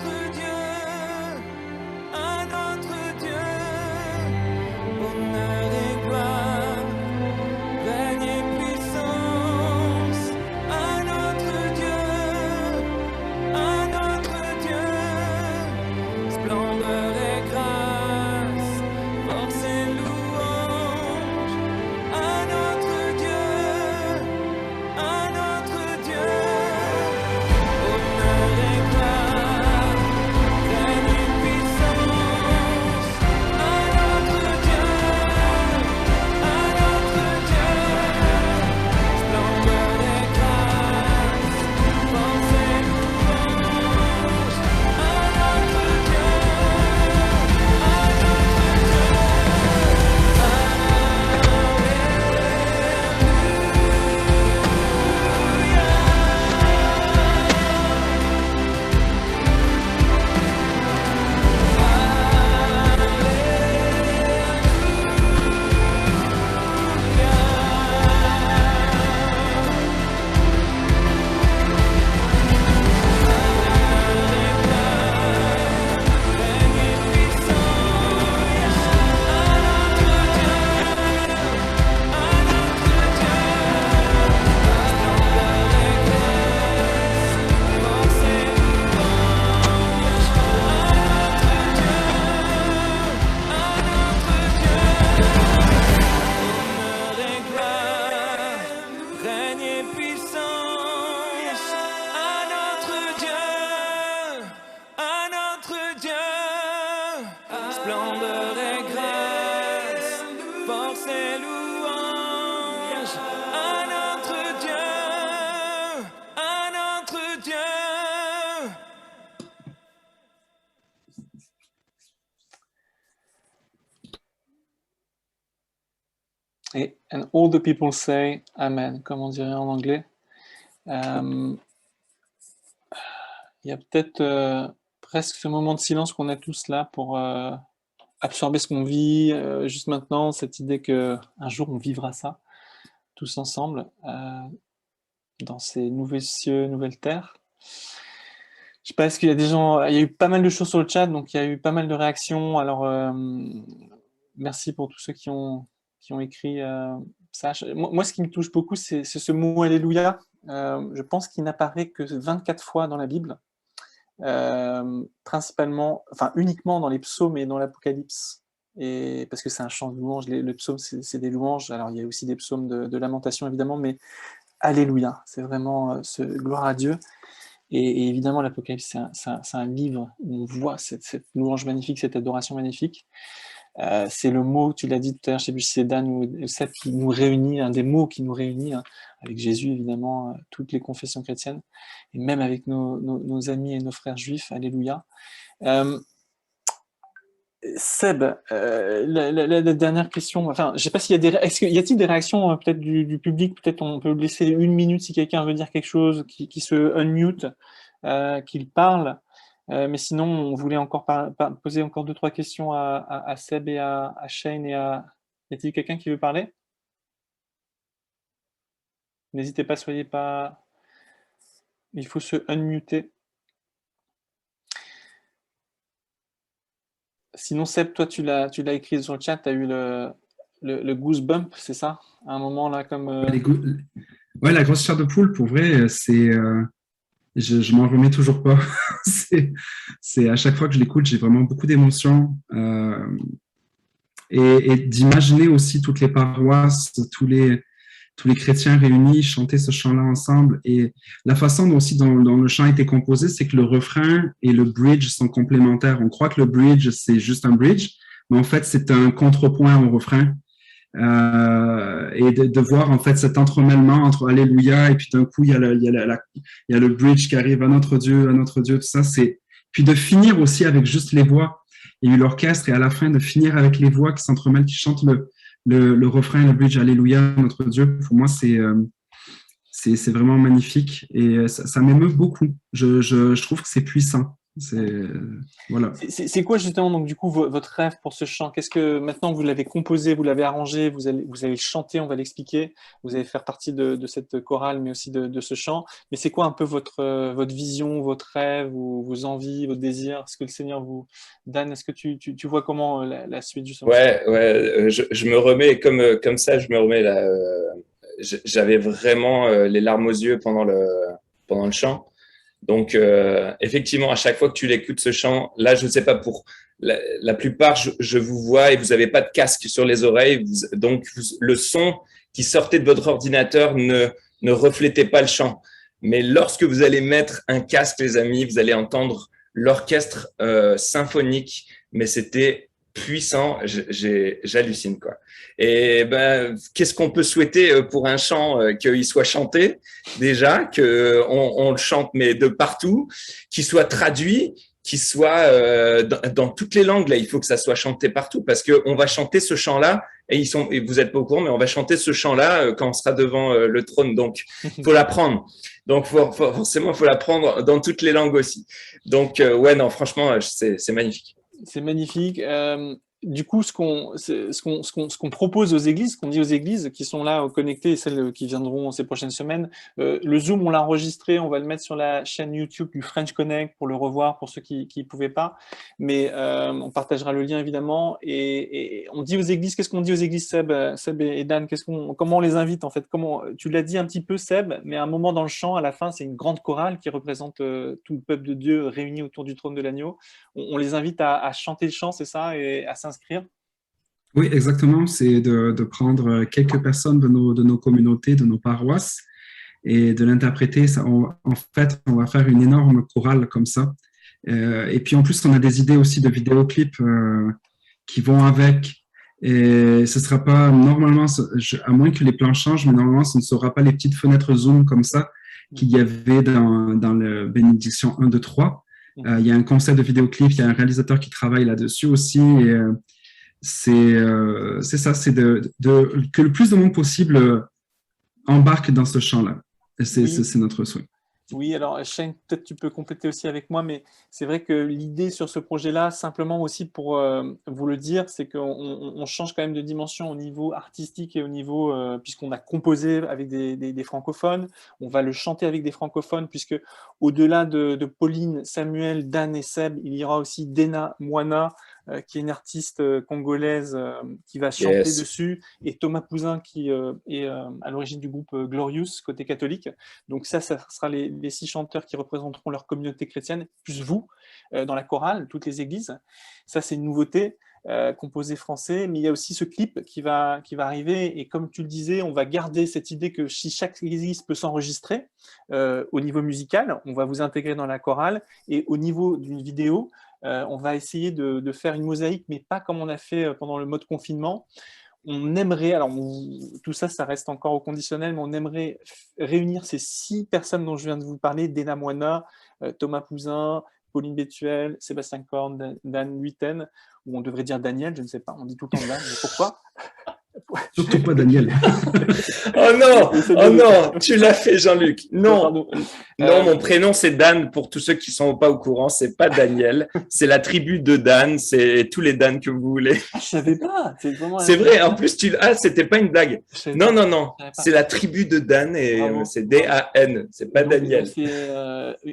honneur et grâce, force et louange à notre Dieu, à notre Dieu. Et and all the people say Amen, comme on dirait en anglais. Il y a peut-être presque ce moment de silence qu'on a tous là pour absorber ce qu'on vit juste maintenant, cette idée qu'un jour on vivra ça tous ensemble dans ces nouveaux cieux, nouvelles terres. Je sais pas, est-ce qu'il y a des gens... Il y a eu pas mal de choses sur le chat, donc il y a eu pas mal de réactions. Alors, merci pour tous ceux qui ont écrit ça. Moi, ce qui me touche beaucoup, c'est ce mot « Alléluia ». Je pense qu'il n'apparaît que 24 fois dans la Bible, principalement, enfin uniquement dans les psaumes et dans l'Apocalypse. Et parce que c'est un chant de louange, le psaume c'est des louanges, alors il y a aussi des psaumes de lamentation évidemment, mais Alléluia, c'est vraiment ce gloire à Dieu. Et évidemment l'Apocalypse c'est un livre où on voit cette louange magnifique, cette adoration magnifique. C'est le mot, tu l'as dit tout à l'heure, je sais plus si c'est Dan ou Seth qui nous réunit, un des mots qui nous réunit, hein, avec Jésus évidemment, toutes les confessions chrétiennes, et même avec nos amis et nos frères juifs, alléluia. Seb, la dernière question, enfin, je sais pas s'il y a y a-t-il des réactions peut-être du public, peut-être on peut laisser 1 minute si quelqu'un veut dire quelque chose, qui se unmute, qu'il parle. Mais sinon, on voulait encore poser encore 2-3 questions à Seb et à Shane et à... Y a-t-il quelqu'un qui veut parler? N'hésitez pas, soyez pas... Il faut se unmuter. Sinon, Seb, toi, tu l'as écrit sur le chat, tu as eu le goosebump, c'est ça? À un moment là, comme... Ouais, la grosse chair de poule, pour vrai, c'est... Je m'en remets toujours pas. c'est à chaque fois que je l'écoute, j'ai vraiment beaucoup d'émotions. Et d'imaginer aussi toutes les paroisses, tous les chrétiens réunis chanter ce chant-là ensemble. Et la façon dont le chant a été composé, c'est que le refrain et le bridge sont complémentaires. On croit que le bridge, c'est juste un bridge, mais en fait, c'est un contrepoint au refrain. Et de voir en fait cet entremêlement entre Alléluia et puis d'un coup il y a le bridge qui arrive à notre Dieu, tout ça. Puis de finir aussi avec juste les voix. Il y a eu l'orchestre et à la fin de finir avec les voix qui s'entremêlent, qui chantent le refrain, le bridge Alléluia, notre Dieu. Pour moi, c'est vraiment magnifique et ça m'émeut beaucoup. Je trouve que c'est puissant. Voilà. C'est quoi justement donc du coup votre rêve pour ce chant? Qu'est-ce que maintenant vous l'avez composé, vous l'avez arrangé, vous allez le chanter, on va l'expliquer. Vous allez faire partie de cette chorale, mais aussi de ce chant. Mais c'est quoi un peu votre vision, votre rêve, vos envies, vos désirs? Est-ce que le Seigneur vous... Dan, est-ce que tu vois comment la suite justement? Ouais, je me remets comme ça, je me remets là. J'avais vraiment les larmes aux yeux pendant le chant. Donc, effectivement, à chaque fois que tu l'écoutes, ce chant, là, je ne sais pas, pour la plupart, je vous vois et vous n'avez pas de casque sur les oreilles. Donc, le son qui sortait de votre ordinateur ne reflétait pas le chant. Mais lorsque vous allez mettre un casque, les amis, vous allez entendre l'orchestre symphonique. Mais c'était puissant, j'hallucine, quoi. Et ben, qu'est-ce qu'on peut souhaiter pour un chant qu'il soit chanté déjà, on le chante mais de partout, qu'il soit traduit, qu'il soit dans toutes les langues. Là, il faut que ça soit chanté partout parce que on va chanter ce chant-là et vous êtes pas au courant, mais on va chanter ce chant-là quand on sera devant le trône. Donc, il faut l'apprendre. Donc, forcément, il faut l'apprendre dans toutes les langues aussi. Donc, ouais, non, franchement, c'est magnifique. C'est magnifique. Du coup, ce qu'on propose aux églises, ce qu'on dit aux églises qui sont là connectées et celles qui viendront ces prochaines semaines, le Zoom, on l'a enregistré, on va le mettre sur la chaîne YouTube du French Connect pour le revoir pour ceux qui ne pouvaient pas. Mais on partagera le lien évidemment. Et on dit aux églises, qu'est-ce qu'on dit aux églises, Seb et Dan, comment on les invite en fait? Tu l'as dit un petit peu, Seb, mais à un moment dans le chant, à la fin, c'est une grande chorale qui représente tout le peuple de Dieu réuni autour du trône de l'agneau. On les invite à chanter le chant, c'est ça, et à s'inscrire. Oui, exactement. C'est de prendre quelques personnes de nos communautés, de nos paroisses, et de l'interpréter. En fait, on va faire une énorme chorale comme ça. Et puis, en plus, on a des idées aussi de vidéoclips qui vont avec. Et ce sera pas, normalement, à moins que les plans changent, mais normalement, ce ne sera pas les petites fenêtres zoom comme ça qu'il y avait dans le Bénédiction 1, 2, 3. Il y a un concept de vidéoclip, il y a un réalisateur qui travaille là-dessus aussi. Et c'est ça, c'est que le plus de monde possible embarque dans ce champ-là. Et c'est notre souhait. Oui, alors Shane, peut-être tu peux compléter aussi avec moi, mais c'est vrai que l'idée sur ce projet-là, simplement aussi pour vous le dire, c'est qu'on change quand même de dimension au niveau artistique et au niveau, puisqu'on a composé avec des francophones, on va le chanter avec des francophones, puisque au-delà de Pauline, Samuel, Dan et Seb, il y aura aussi Dena Moana, qui est une artiste congolaise qui va chanter dessus, et Thomas Pouzin qui est à l'origine du groupe Glorious, côté catholique. Donc ça sera les 6 chanteurs qui représenteront leur communauté chrétienne, plus vous, dans la chorale, toutes les églises. Ça, c'est une nouveauté, composé français, mais il y a aussi ce clip qui va arriver, et comme tu le disais, on va garder cette idée que si chaque église peut s'enregistrer au niveau musical, on va vous intégrer dans la chorale, et au niveau d'une vidéo, on va essayer de faire une mosaïque, mais pas comme on a fait pendant le mode confinement. On aimerait, alors tout ça, ça reste encore au conditionnel, mais on aimerait réunir ces 6 personnes dont je viens de vous parler, Dena Moana, Thomas Pouzin, Pauline Bétuel, Sébastien Korn, Dan Huiten, ou on devrait dire Daniel, je ne sais pas, on dit tout le temps Dan, mais pourquoi? Surtout pas Daniel. Oh non, tu l'as fait, Jean-Luc. Non, mon prénom c'est Dan. Pour tous ceux qui sont pas au courant, c'est pas Daniel. C'est la tribu de Dan. C'est tous les Dan que vous voulez. Je savais pas. C'est vrai. En plus, c'était pas une blague. Non. C'est la tribu de Dan et c'est D-A-N. C'est pas Daniel. C'est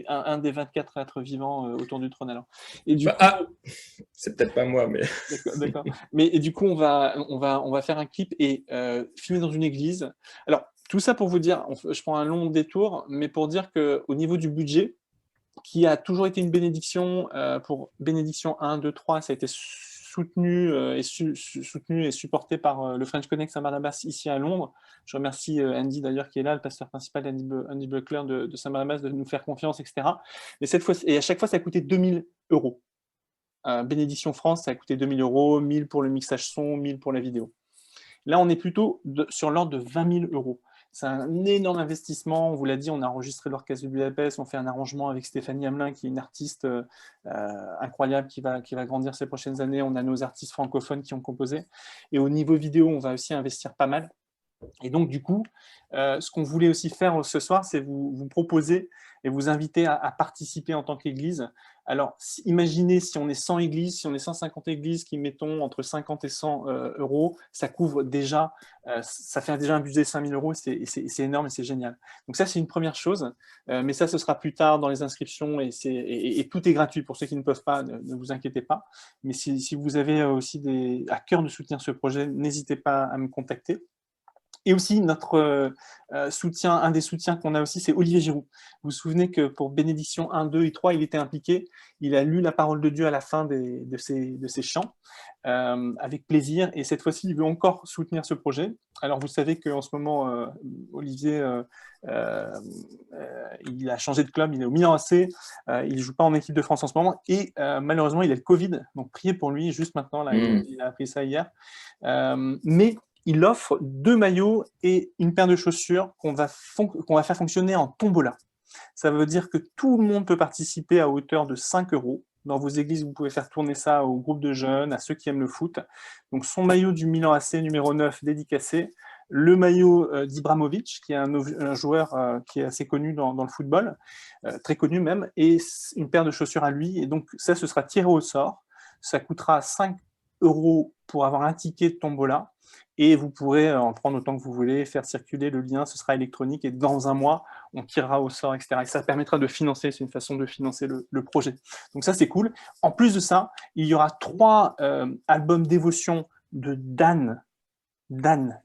un des 24 êtres vivants autour du trône alors. Et du coup, c'est peut-être pas moi, mais. D'accord. Mais et du coup, on va faire un clip et filmer dans une église. Alors, tout ça pour vous dire, je prends un long détour, mais pour dire qu'au niveau du budget, qui a toujours été une bénédiction, pour bénédiction 1, 2, 3, ça a été soutenu et supporté par le French Connect Saint-Barnabas ici à Londres. Je remercie Andy d'ailleurs qui est là, le pasteur principal Andy Buckler de Saint-Barnabas, de nous faire confiance, etc. Mais cette fois, et à chaque fois, ça a coûté 2000 €. Bénédiction France, ça a coûté 2000 €, 1000 pour le mixage son, 1000 pour la vidéo. Là, on est plutôt sur l'ordre de 20 000 €. C'est un énorme investissement. On vous l'a dit, on a enregistré l'Orchestre de Budapest, on fait un arrangement avec Stéphanie Hamelin, qui est une artiste incroyable, qui va grandir ces prochaines années. On a nos artistes francophones qui ont composé. Et au niveau vidéo, on va aussi investir pas mal. Et donc, du coup, ce qu'on voulait aussi faire ce soir, c'est vous proposer et vous inviter à participer en tant qu'église. Alors, imaginez si on est 100 églises, si on est 150 églises qui mettons entre 50 et 100 €, ça couvre déjà, ça fait déjà un budget de 5 000 €, c'est énorme et c'est génial. Donc ça, c'est une première chose, mais ça, ce sera plus tard dans les inscriptions et tout est gratuit pour ceux qui ne peuvent pas, ne vous inquiétez pas. Mais si vous avez aussi à cœur de soutenir ce projet, n'hésitez pas à me contacter. Et aussi, notre soutien, un des soutiens qu'on a aussi, c'est Olivier Giroud. Vous vous souvenez que pour Bénédiction 1, 2 et 3, il était impliqué. Il a lu la parole de Dieu à la fin de ses chants, avec plaisir. Et cette fois-ci, il veut encore soutenir ce projet. Alors, vous savez qu'en ce moment, Olivier, il a changé de club, il est au Milan AC. Il ne joue pas en équipe de France en ce moment. Et malheureusement, il a le Covid. Donc, priez pour lui juste maintenant. Là, il a appris ça hier. Mais il offre 2 maillots et une paire de chaussures qu'on va faire fonctionner en tombola. Ça veut dire que tout le monde peut participer à hauteur de 5 €. Dans vos églises, vous pouvez faire tourner ça au groupe de jeunes, à ceux qui aiment le foot. Donc, son maillot du Milan AC numéro 9 dédicacé, le maillot d'Ibrahimovic, qui est un joueur qui est assez connu dans le football, très connu même, et une paire de chaussures à lui. Et donc, ça, ce sera tiré au sort. Ça coûtera 5 € pour avoir un ticket de tombola. Et vous pourrez en prendre autant que vous voulez, faire circuler le lien, ce sera électronique, et dans un mois, on tirera au sort, etc. Et ça permettra de financer, c'est une façon de financer le projet. Donc ça, c'est cool. En plus de ça, il y aura 3 albums dévotion de Dan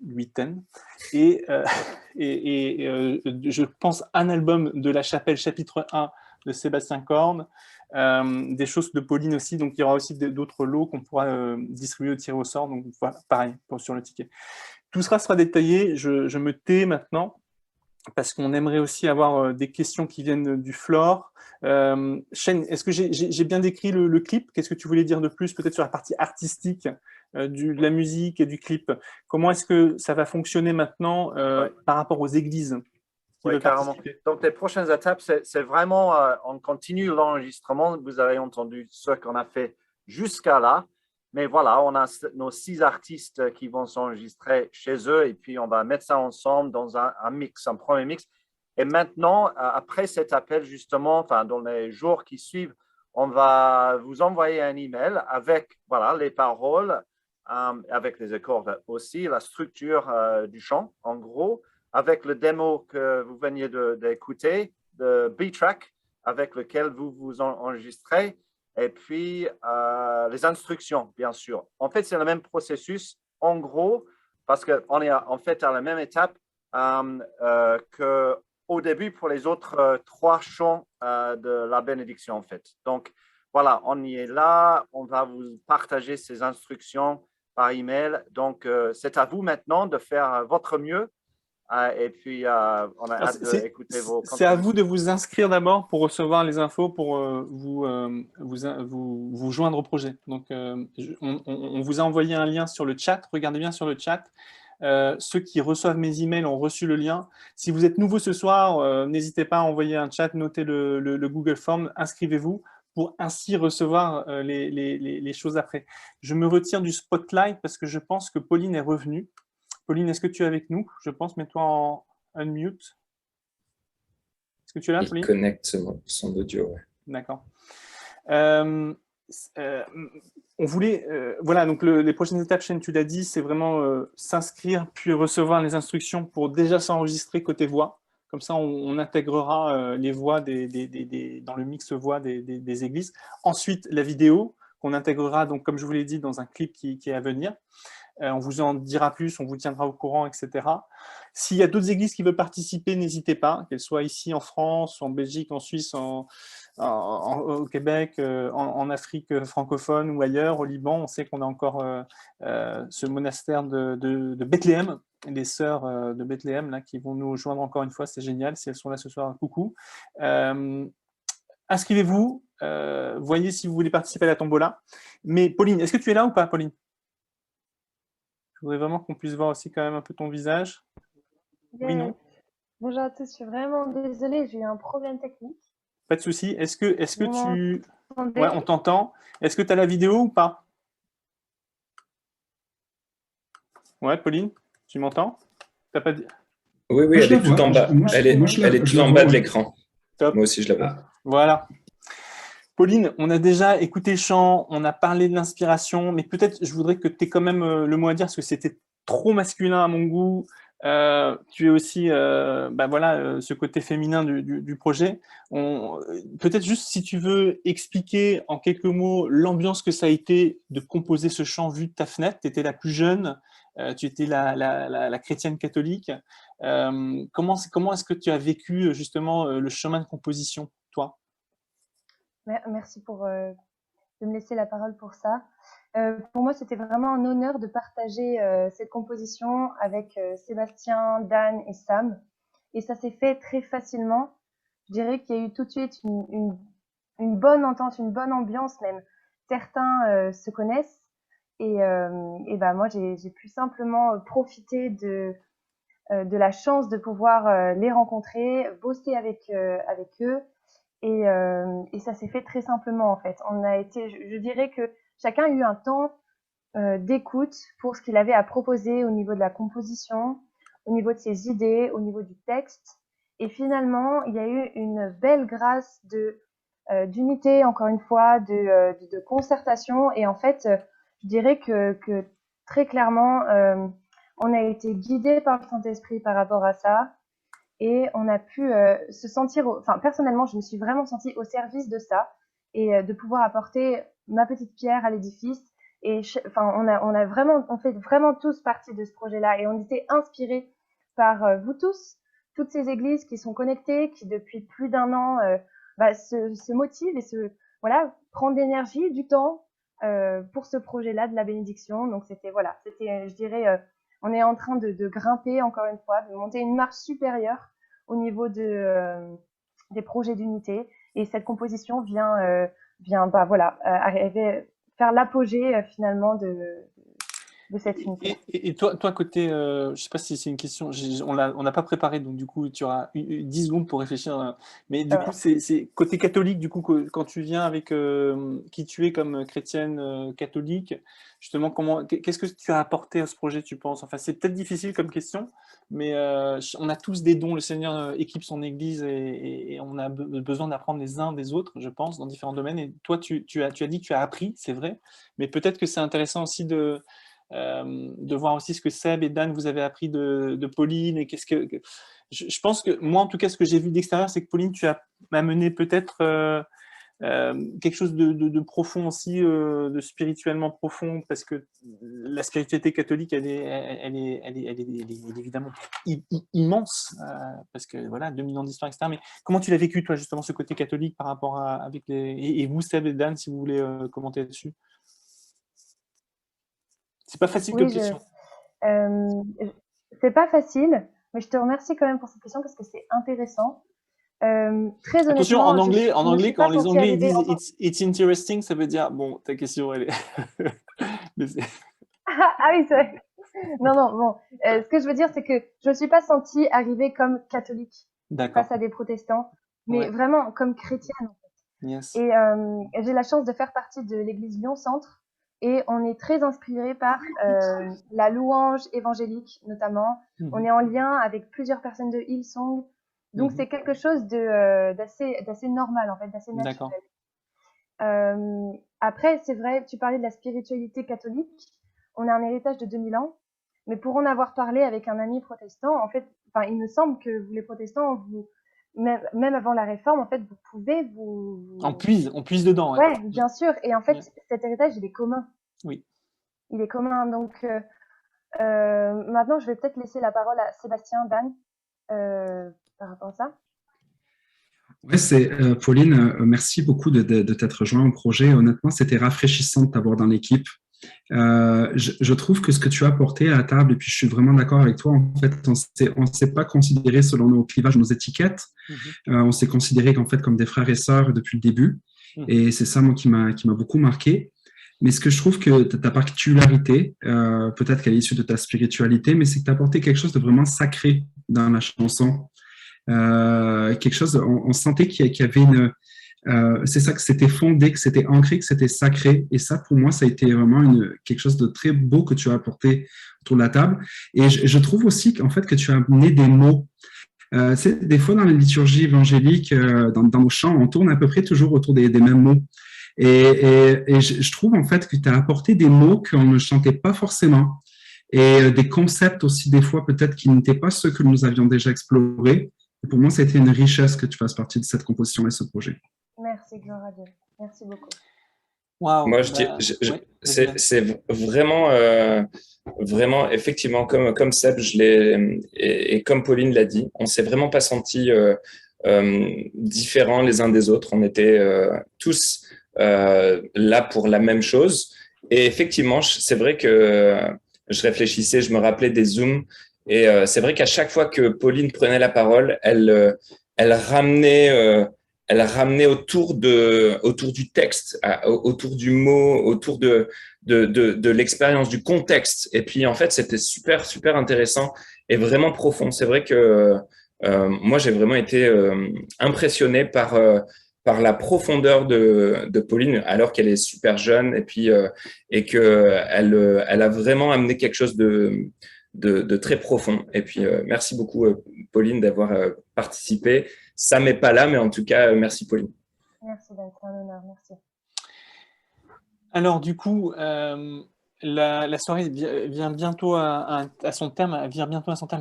Huiten, et je pense un album de la chapelle, chapitre 1, de Sébastien Korn, des choses de Pauline aussi, donc il y aura aussi d'autres lots qu'on pourra distribuer ou tirer au sort, donc voilà, pareil sur le ticket. Tout sera détaillé, je me tais maintenant, parce qu'on aimerait aussi avoir des questions qui viennent du floor. Shane, est-ce que j'ai bien décrit le clip? Qu'est-ce que tu voulais dire de plus, peut-être sur la partie artistique de la musique et du clip? Comment est-ce que ça va fonctionner maintenant Ouais. par rapport aux églises qui Oui, veulent carrément. participer? Donc, les prochaines étapes, c'est vraiment, on continue l'enregistrement. Vous avez entendu ce qu'on a fait jusqu'à là. Mais voilà, on a nos 6 artistes qui vont s'enregistrer chez eux et puis on va mettre ça ensemble dans un mix, un premier mix. Et maintenant, après cet appel, justement, enfin, dans les jours qui suivent, on va vous envoyer un email avec voilà, les paroles, avec les accords aussi, la structure du chant, en gros, avec le démo que vous veniez d'écouter, de B-Track, avec lequel vous vous enregistrez, et puis les instructions, bien sûr. En fait, c'est le même processus, en gros, parce qu'on est en fait à la même étape qu'au début pour les autres 3 chants de la bénédiction, en fait. Donc, voilà, on y est là, on va vous partager ces instructions par email. Donc, c'est à vous maintenant de faire votre mieux. Et puis, on a Alors, hâte d'écouter vos c'est à contributions. vous de vous inscrire d'abord pour recevoir les infos pour vous joindre au projet. Donc, on vous a envoyé un lien sur le chat. Regardez bien sur le chat. Ceux qui reçoivent mes emails ont reçu le lien. Si vous êtes nouveau ce soir, n'hésitez pas à envoyer un chat, notez le Google Form, inscrivez-vous pour ainsi recevoir les choses après. Je me retire du spotlight parce que je pense que Pauline est revenue. Pauline, est-ce que tu es avec nous? Je pense, mets-toi en unmute. Est-ce que tu es là, Il Pauline? connecte son audio, ouais. D'accord. On voulait, voilà, donc les prochaines étapes, Shane, tu l'as dit, c'est vraiment s'inscrire puis recevoir les instructions pour déjà s'enregistrer côté voix. Comme ça, on intégrera les voix dans le mix voix des églises. Ensuite, la vidéo qu'on intégrera, donc, comme je vous l'ai dit, dans un clip qui est à venir. On vous en dira plus, on vous tiendra au courant, etc. S'il y a d'autres églises qui veulent participer, n'hésitez pas, qu'elles soient ici en France, en Belgique, en Suisse, au Québec, en Afrique francophone ou ailleurs, au Liban. On sait qu'on a encore ce monastère de Bethléem, les sœurs de Bethléem là, qui vont nous joindre encore une fois, c'est génial. Si elles sont là ce soir, coucou. Inscrivez-vous, voyez si vous voulez participer à la tombola. Mais Pauline, est-ce que tu es là ou pas, Pauline? Je voudrais vraiment qu'on puisse voir aussi quand même un peu ton visage. Oui, non? Bonjour à tous, je suis vraiment désolée, j'ai eu un problème technique. Pas de souci. Est-ce que Vous tu... m'entendez? Ouais, on t'entend. Est-ce que tu as la vidéo ou pas? Ouais, Pauline, tu m'entends? T'as pas dit... Oui, Moi, elle je la est tout vois. en bas. Elle est tout en bas de l'écran. Top. Moi aussi, je la vois. Voilà. Pauline, on a déjà écouté le chant, on a parlé de l'inspiration, mais peut-être je voudrais que tu aies quand même le mot à dire parce que c'était trop masculin à mon goût. Tu es aussi voilà, ce côté féminin du projet. Peut-être juste si tu veux expliquer en quelques mots l'ambiance que ça a été de composer ce chant vu de ta fenêtre. Tu étais la plus jeune, tu étais la chrétienne catholique. Comment est-ce que tu as vécu justement le chemin de composition, toi? Merci de me laisser la parole pour ça. Pour moi, c'était vraiment un honneur de partager cette composition avec Sébastien, Dan et Sam. Et ça s'est fait très facilement. Je dirais qu'il y a eu tout de suite une bonne entente, une bonne ambiance même. Certains se connaissent et moi, j'ai pu simplement profiter de la chance de pouvoir les rencontrer, bosser avec eux. Et ça s'est fait très simplement en fait. Je dirais que chacun a eu un temps d'écoute pour ce qu'il avait à proposer au niveau de la composition, au niveau de ses idées, au niveau du texte. Et finalement, il y a eu une belle grâce d'unité, encore une fois, de concertation. Et en fait, je dirais que très clairement, on a été guidé par le Saint-Esprit par rapport à ça. Et on a pu se sentir, enfin personnellement, je me suis vraiment sentie au service de ça et de pouvoir apporter ma petite pierre à l'édifice. Et enfin, on fait vraiment tous partie de ce projet-là et on était inspirés par vous tous, toutes ces églises qui sont connectées, qui depuis plus d'un an se motivent et prendre d'énergie, du temps pour ce projet-là de la bénédiction. Donc c'était, je dirais, on est en train de grimper encore une fois, de monter une marche supérieure au niveau des projets d'unité. Et cette composition vient voilà, arriver, faire l'apogée finalement de cette unité. Et toi, côté, je ne sais pas si c'est une question, on n'a pas préparé, donc du coup, tu auras 10 secondes pour réfléchir. Mais du coup, c'est côté catholique, du coup, quand tu viens avec qui tu es comme chrétienne catholique, justement, qu'est-ce que tu as apporté à ce projet, tu penses? Enfin, c'est peut-être difficile comme question, mais on a tous des dons. Le Seigneur équipe son Église et on a besoin d'apprendre les uns des autres, je pense, dans différents domaines. Et toi, tu as dit que tu as appris, c'est vrai, mais peut-être que c'est intéressant aussi de voir aussi ce que Seb et Dan vous avez appris de Pauline et je pense que moi en tout cas ce que j'ai vu d'extérieur c'est que Pauline tu as amené peut-être quelque chose de profond aussi, de spirituellement profond, parce que la spiritualité catholique elle est évidemment immense, parce que voilà 2000 ans d'histoire, etc. Mais comment tu l'as vécu toi justement ce côté catholique par rapport avec et vous Seb et Dan si vous voulez commenter là-dessus? C'est pas facile comme question. C'est pas facile, mais je te remercie quand même pour cette question parce que c'est intéressant. Très Attention, honnêtement, en anglais, quand les Anglais disent it's interesting, ça veut dire bon, ta question elle est. Ah oui, c'est vrai. Non, bon. Ce que je veux dire, c'est que je ne suis pas sentie arriver comme catholique face à des protestants, mais vraiment comme chrétienne en fait. Yes. Et j'ai la chance de faire partie de l'église Lyon Centre. Et on est très inspiré par la louange évangélique, notamment. On est en lien avec plusieurs personnes de Hillsong. Donc, c'est quelque chose d'assez normal, en fait, d'assez naturel. Après, c'est vrai, tu parlais de la spiritualité catholique. On a un héritage de 2000 ans. Mais pour en avoir parlé avec un ami protestant, en fait, il me semble que vous, les protestants, même avant la réforme, en fait, vous pouvez On puise dedans. Ouais, bien sûr. Et en fait, cet héritage, il est commun. Oui. Il est commun. Donc, maintenant, je vais peut-être laisser la parole à Sébastien, Dan, par rapport à ça. Oui, Pauline, merci beaucoup de t'être rejoint au projet. Honnêtement, c'était rafraîchissant de t'avoir dans l'équipe. Je trouve que ce que tu as apporté à la table, et puis je suis vraiment d'accord avec toi, en fait, on ne s'est pas considéré selon nos clivages, nos étiquettes. On s'est considéré en fait comme des frères et sœurs depuis le début. Et c'est ça, moi, qui m'a beaucoup marqué. Mais ce que je trouve que ta particularité, peut-être qu'elle est issue de ta spiritualité, mais c'est que tu as apporté quelque chose de vraiment sacré dans la chanson. Quelque chose, on sentait qu'il y avait c'est ça, que c'était fondé, que c'était ancré, que c'était sacré. Et ça, pour moi, ça a été vraiment quelque chose de très beau que tu as apporté autour de la table. Et je trouve aussi qu'en fait, que tu as amené des mots. Des fois, dans la liturgie évangélique, dans nos chants, on tourne à peu près toujours autour des mêmes mots. Et je trouve en fait que tu as apporté des mots qu'on ne chantait pas forcément. Et des concepts aussi, des fois, peut-être qui n'étaient pas ceux que nous avions déjà explorés. Et pour moi, ça a été une richesse que tu fasses partie de cette composition et ce projet. Merci, gloire à Dieu. Merci beaucoup. Wow, moi, c'est vraiment, vraiment, effectivement, comme Seb, et comme Pauline l'a dit, on s'est vraiment pas sentis différents les uns des autres. On était tous là pour la même chose. Et effectivement, c'est vrai que je réfléchissais, je me rappelais des Zooms. Et c'est vrai qu'à chaque fois que Pauline prenait la parole, elle ramenait autour du texte, autour du mot, autour de l'expérience, du contexte. Et puis, en fait, c'était super, super intéressant et vraiment profond. C'est vrai que moi, j'ai vraiment été impressionné par la profondeur de Pauline, alors qu'elle est super jeune, et puis et que elle a vraiment amené quelque chose de très profond. Et puis, merci beaucoup, Pauline, d'avoir participé. Ça m'est pas là, mais en tout cas, merci, Pauline. Merci, Dan, c'est un honneur, merci. Alors, du coup, la soirée vient bientôt à son terme.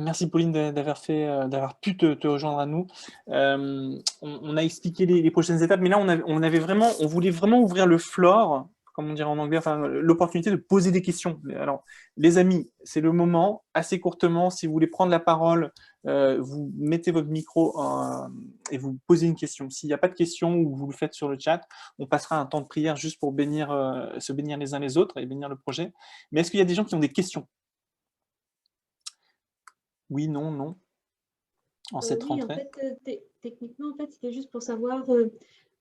Merci, Pauline, d'avoir pu te rejoindre à nous. On a expliqué les prochaines étapes, mais là, on voulait vraiment ouvrir le floor, comme on dirait en anglais, enfin, l'opportunité de poser des questions. Alors, les amis, c'est le moment, assez courtement, si vous voulez prendre la parole, vous mettez votre micro et vous posez une question. S'il n'y a pas de question ou vous le faites sur le chat, on passera un temps de prière juste pour se bénir les uns les autres et bénir le projet. Mais est-ce qu'il y a des gens qui ont des questions? Oui, non. en cette Oui, en rentrée? fait, techniquement, en fait, c'était juste pour savoir,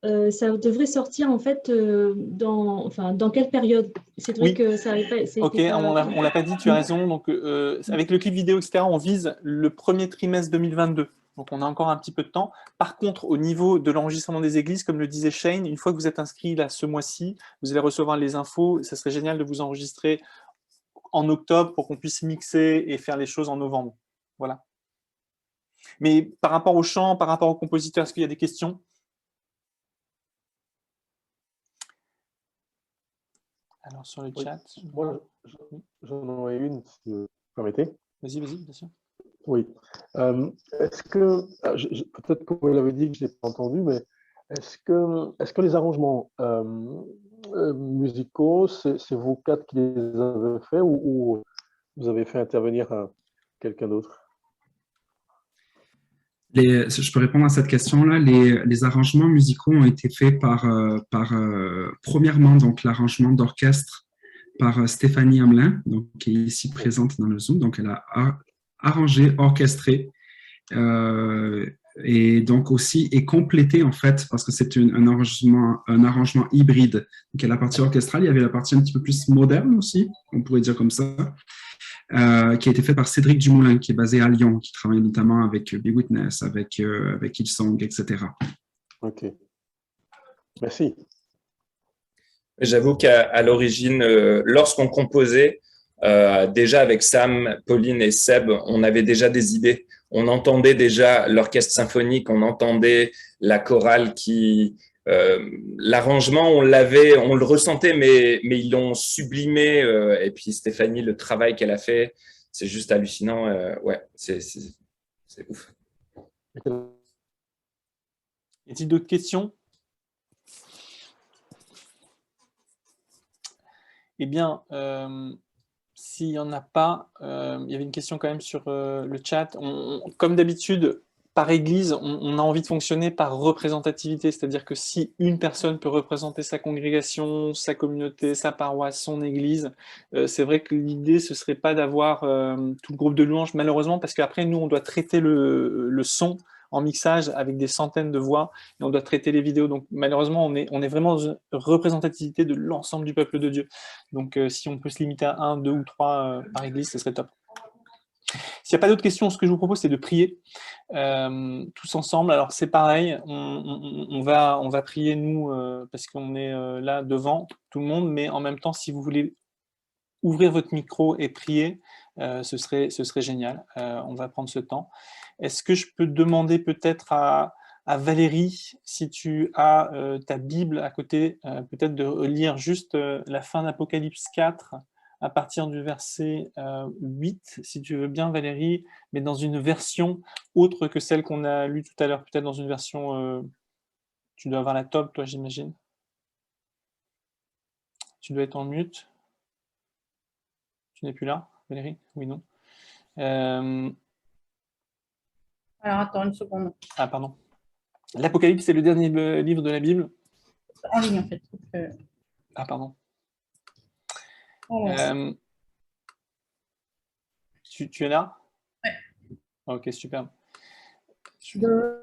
ça devrait sortir en fait dans quelle période? C'est vrai Oui. que ça n'avait pas, Ok, c'était pas. on l'a pas dit, tu as raison. Donc, avec le clip vidéo, etc., on vise le premier trimestre 2022. Donc, on a encore un petit peu de temps. Par contre, au niveau de l'enregistrement des églises, comme le disait Shane, une fois que vous êtes inscrit là ce mois-ci, vous allez recevoir les infos. Ça serait génial de vous enregistrer en octobre pour qu'on puisse mixer et faire les choses en novembre. Voilà. Mais par rapport au chant, par rapport au compositeur, est-ce qu'il y a des questions? Alors, sur le Oui. chat. Moi, j'en aurais une, si vous permettez. Vas-y, bien sûr. Oui. Est-ce que, peut-être que vous l'avez dit, que je n'ai pas entendu, mais est-ce que les arrangements musicaux, c'est vous quatre qui les avez faits ou vous avez fait intervenir quelqu'un d'autre? Je peux répondre à cette question-là. Les arrangements musicaux ont été faits premièrement, donc l'arrangement d'orchestre par Stéphanie Hamelin, donc, qui est ici présente dans le Zoom. Donc, elle a arrangé, orchestré, et donc aussi et complété en fait, parce que c'est un arrangement hybride. Donc, il y a la partie orchestrale, il y avait la partie un petit peu plus moderne aussi, on pourrait dire comme ça. Qui a été fait par Cédric Dumoulin, qui est basé à Lyon, qui travaille notamment avec Be Witness, avec Hillsong, etc. Ok. Merci. J'avoue qu'à l'origine, lorsqu'on composait, déjà avec Sam, Pauline et Seb, on avait déjà des idées. On entendait déjà l'orchestre symphonique, on entendait la chorale qui... l'arrangement, on le ressentait, mais ils l'ont sublimé. Et puis Stéphanie, le travail qu'elle a fait, c'est juste hallucinant. Ouais, c'est ouf. Y a-t-il d'autres questions? Eh bien, s'il n'y en a pas, il y avait une question quand même sur le chat. Comme d'habitude, par église, on a envie de fonctionner par représentativité, c'est-à-dire que si une personne peut représenter sa congrégation, sa communauté, sa paroisse, son église, c'est vrai que l'idée, ce serait pas d'avoir tout le groupe de louanges, malheureusement, parce qu'après, nous, on doit traiter le son en mixage avec des centaines de voix, et on doit traiter les vidéos. Donc, malheureusement, on est vraiment dans une représentativité de l'ensemble du peuple de Dieu. Donc, si on peut se limiter à 1, 2 ou 3 par église, ce serait top. S'il n'y a pas d'autres questions, ce que je vous propose, c'est de prier tous ensemble. Alors, c'est pareil, on va prier, nous, parce qu'on est là devant tout le monde, mais en même temps, si vous voulez ouvrir votre micro et prier, ce serait génial. On va prendre ce temps. Est-ce que je peux demander peut-être à Valérie, si tu as ta Bible à côté, peut-être de lire juste la fin d'Apocalypse 4, à partir du verset 8, si tu veux bien, Valérie, mais dans une version autre que celle qu'on a lue tout à l'heure, peut-être dans une version... tu dois avoir la top, toi, j'imagine. Tu dois être en mute. Tu n'es plus là, Valérie? Oui, non. Alors, attends une seconde. Ah, pardon. L'Apocalypse, c'est le dernier livre de la Bible. En ligne, en fait. Ah, pardon. Tu es là? Ouais. Ok, super. De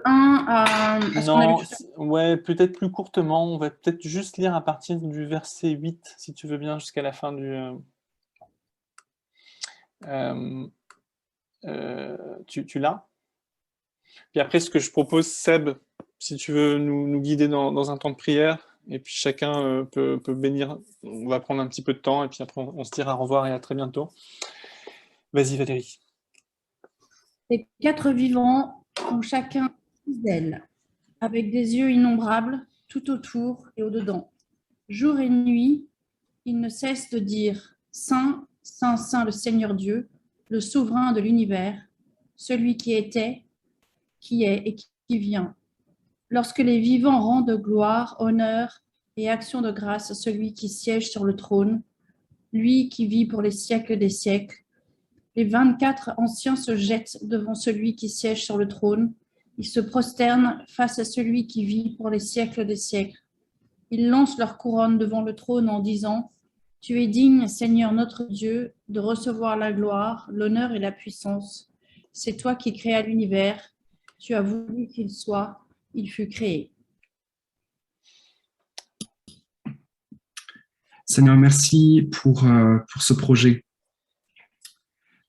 1 à... Non, ouais, peut-être plus courtement. On va peut-être juste lire à partir du verset 8, si tu veux bien, jusqu'à la fin du... tu l'as? Puis après, ce que je propose, Seb, si tu veux nous guider dans un temps de prière, et puis chacun peut bénir. On va prendre un petit peu de temps, et puis après, on se dira au revoir et à très bientôt. Vas-y, Valérie. Les 4 vivants ont chacun 6 ailes, avec des yeux innombrables tout autour et au-dedans. Jour et nuit, ils ne cessent de dire « Saint, Saint, Saint, le Seigneur Dieu, le souverain de l'univers, celui qui était, qui est et qui vient. » Lorsque les vivants rendent gloire, honneur et action de grâce à celui qui siège sur le trône, lui qui vit pour les siècles des siècles, les 24 anciens se jettent devant celui qui siège sur le trône. Ils se prosternent face à celui qui vit pour les siècles des siècles. Ils lancent leur couronne devant le trône en disant « Tu es digne, Seigneur notre Dieu, de recevoir la gloire, l'honneur et la puissance, c'est toi qui créas l'univers. Tu as voulu qu'il soit, il fut créé. Seigneur, merci pour ce projet.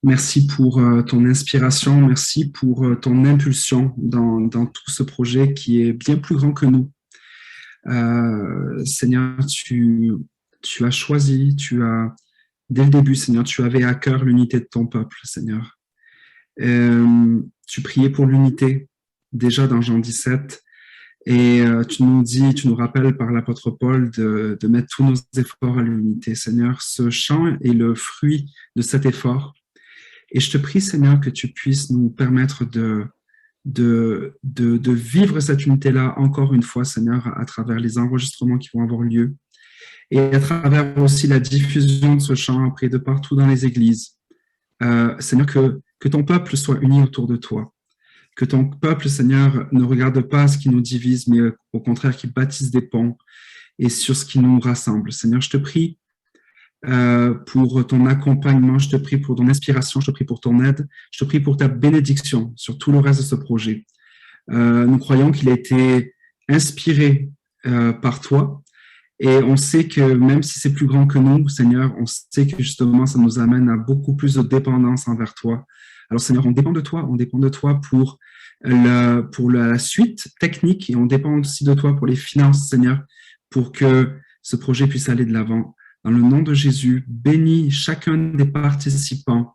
Merci pour ton inspiration, merci pour ton impulsion dans tout ce projet qui est bien plus grand que nous. Seigneur, tu as choisi, dès le début, Seigneur, tu avais à cœur l'unité de ton peuple, Seigneur. Tu priais pour l'unité, déjà dans Jean 17, et tu nous rappelles par l'apôtre Paul de mettre tous nos efforts à l'unité. Seigneur, ce chant est le fruit de cet effort. Et je te prie, Seigneur, que tu puisses nous permettre de vivre cette unité-là encore une fois, Seigneur, à travers les enregistrements qui vont avoir lieu et à travers aussi la diffusion de ce chant après de partout dans les églises. Seigneur, que ton peuple soit uni autour de toi. Que ton peuple, Seigneur, ne regarde pas ce qui nous divise, mais au contraire, qu'il bâtisse des ponts et sur ce qui nous rassemble. Seigneur, je te prie pour ton accompagnement, je te prie pour ton inspiration, je te prie pour ton aide, je te prie pour ta bénédiction sur tout le reste de ce projet. Nous croyons qu'il a été inspiré par toi et on sait que même si c'est plus grand que nous, Seigneur, on sait que justement ça nous amène à beaucoup plus de dépendance envers toi. Alors Seigneur, on dépend de toi pour la suite technique et on dépend aussi de toi pour les finances, Seigneur, pour que ce projet puisse aller de l'avant. Dans le nom de Jésus, bénis chacun des participants,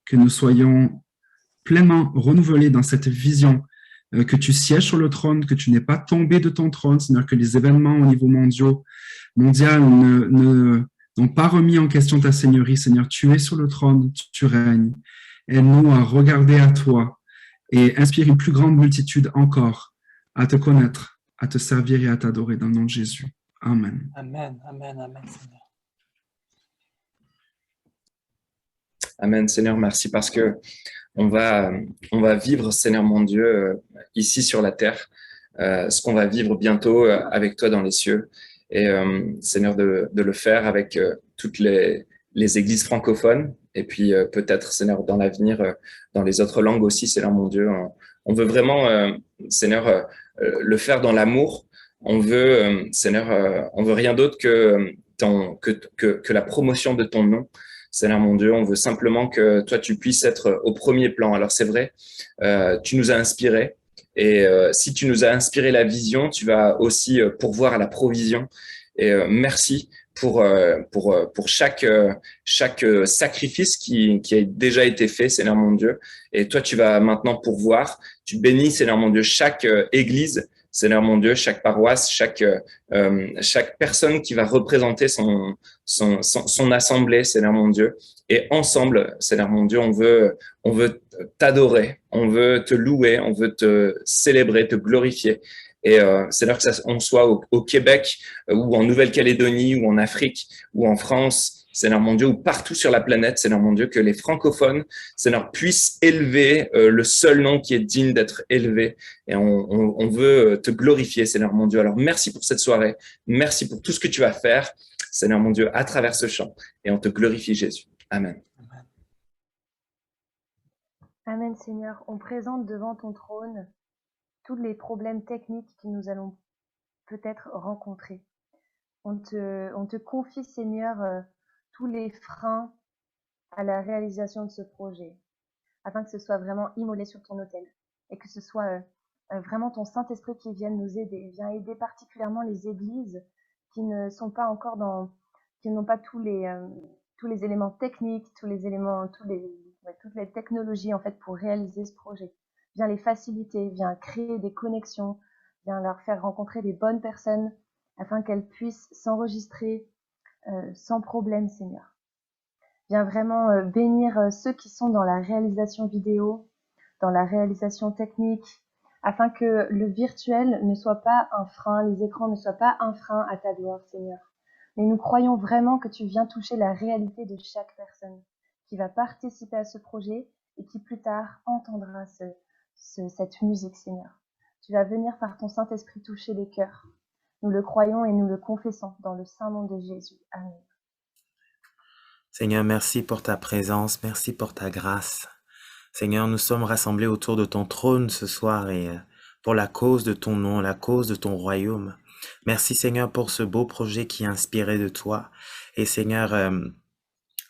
que nous soyons pleinement renouvelés dans cette vision, que tu sièges sur le trône, que tu n'es pas tombé de ton trône, Seigneur, que les événements au niveau mondial n'ont pas remis en question ta seigneurie, Seigneur. Tu es sur le trône, tu règnes. Aide-nous à regarder à toi et inspire une plus grande multitude encore à te connaître, à te servir et à t'adorer dans le nom de Jésus. Amen. Amen, amen, amen, Seigneur. Amen, Seigneur, merci parce que on va vivre, Seigneur mon Dieu, ici sur la terre, ce qu'on va vivre bientôt avec toi dans les cieux. Et Seigneur, de le faire avec toutes les églises francophones et puis peut-être, Seigneur, dans l'avenir, dans les autres langues aussi, Seigneur mon Dieu. On veut vraiment, Seigneur, le faire dans l'amour. On veut, Seigneur, on veut rien d'autre que la promotion de ton nom. Seigneur mon Dieu, on veut simplement que toi, tu puisses être au premier plan. Alors c'est vrai, tu nous as inspirés et si tu nous as inspiré la vision, tu vas aussi pourvoir à la provision. Et merci pour chaque sacrifice qui a déjà été fait, Seigneur mon Dieu. Et toi, tu vas maintenant pourvoir. Tu bénis, Seigneur mon Dieu, chaque église, Seigneur mon Dieu, chaque paroisse, chaque personne qui va représenter son assemblée, Seigneur mon Dieu. Et ensemble, Seigneur mon Dieu, on veut t'adorer, on veut te louer, on veut te célébrer, te glorifier. Et Seigneur, que on soit au Québec ou en Nouvelle-Calédonie ou en Afrique ou en France, Seigneur mon Dieu, ou partout sur la planète, Seigneur mon Dieu, que les francophones, Seigneur, puissent élever le seul nom qui est digne d'être élevé. Et on veut te glorifier, Seigneur mon Dieu. Alors, merci pour cette soirée. Merci pour tout ce que tu vas faire, Seigneur mon Dieu, à travers ce chant. Et on te glorifie, Jésus. Amen. Amen, Seigneur. On présente devant ton trône tous les problèmes techniques que nous allons peut-être rencontrer. On te confie, Seigneur, tous les freins à la réalisation de ce projet, afin que ce soit vraiment immolé sur ton autel et que ce soit vraiment ton Saint-Esprit qui vienne nous aider, vient aider particulièrement les églises qui ne sont pas encore qui n'ont pas tous les éléments techniques, toutes les technologies en fait pour réaliser ce projet. Viens les faciliter, viens créer des connexions, viens leur faire rencontrer des bonnes personnes afin qu'elles puissent s'enregistrer sans problème, Seigneur. Viens vraiment bénir ceux qui sont dans la réalisation vidéo, dans la réalisation technique, afin que le virtuel ne soit pas un frein, les écrans ne soient pas un frein à ta gloire, Seigneur. Mais nous croyons vraiment que tu viens toucher la réalité de chaque personne qui va participer à ce projet et qui plus tard entendra cette musique, Seigneur. Tu vas venir par ton Saint-Esprit toucher les cœurs. Nous le croyons et nous le confessons dans le saint nom de Jésus. Amen. Seigneur, merci pour ta présence, merci pour ta grâce. Seigneur, nous sommes rassemblés autour de ton trône ce soir et pour la cause de ton nom, la cause de ton royaume. Merci Seigneur pour ce beau projet qui est inspiré de toi. Et Seigneur,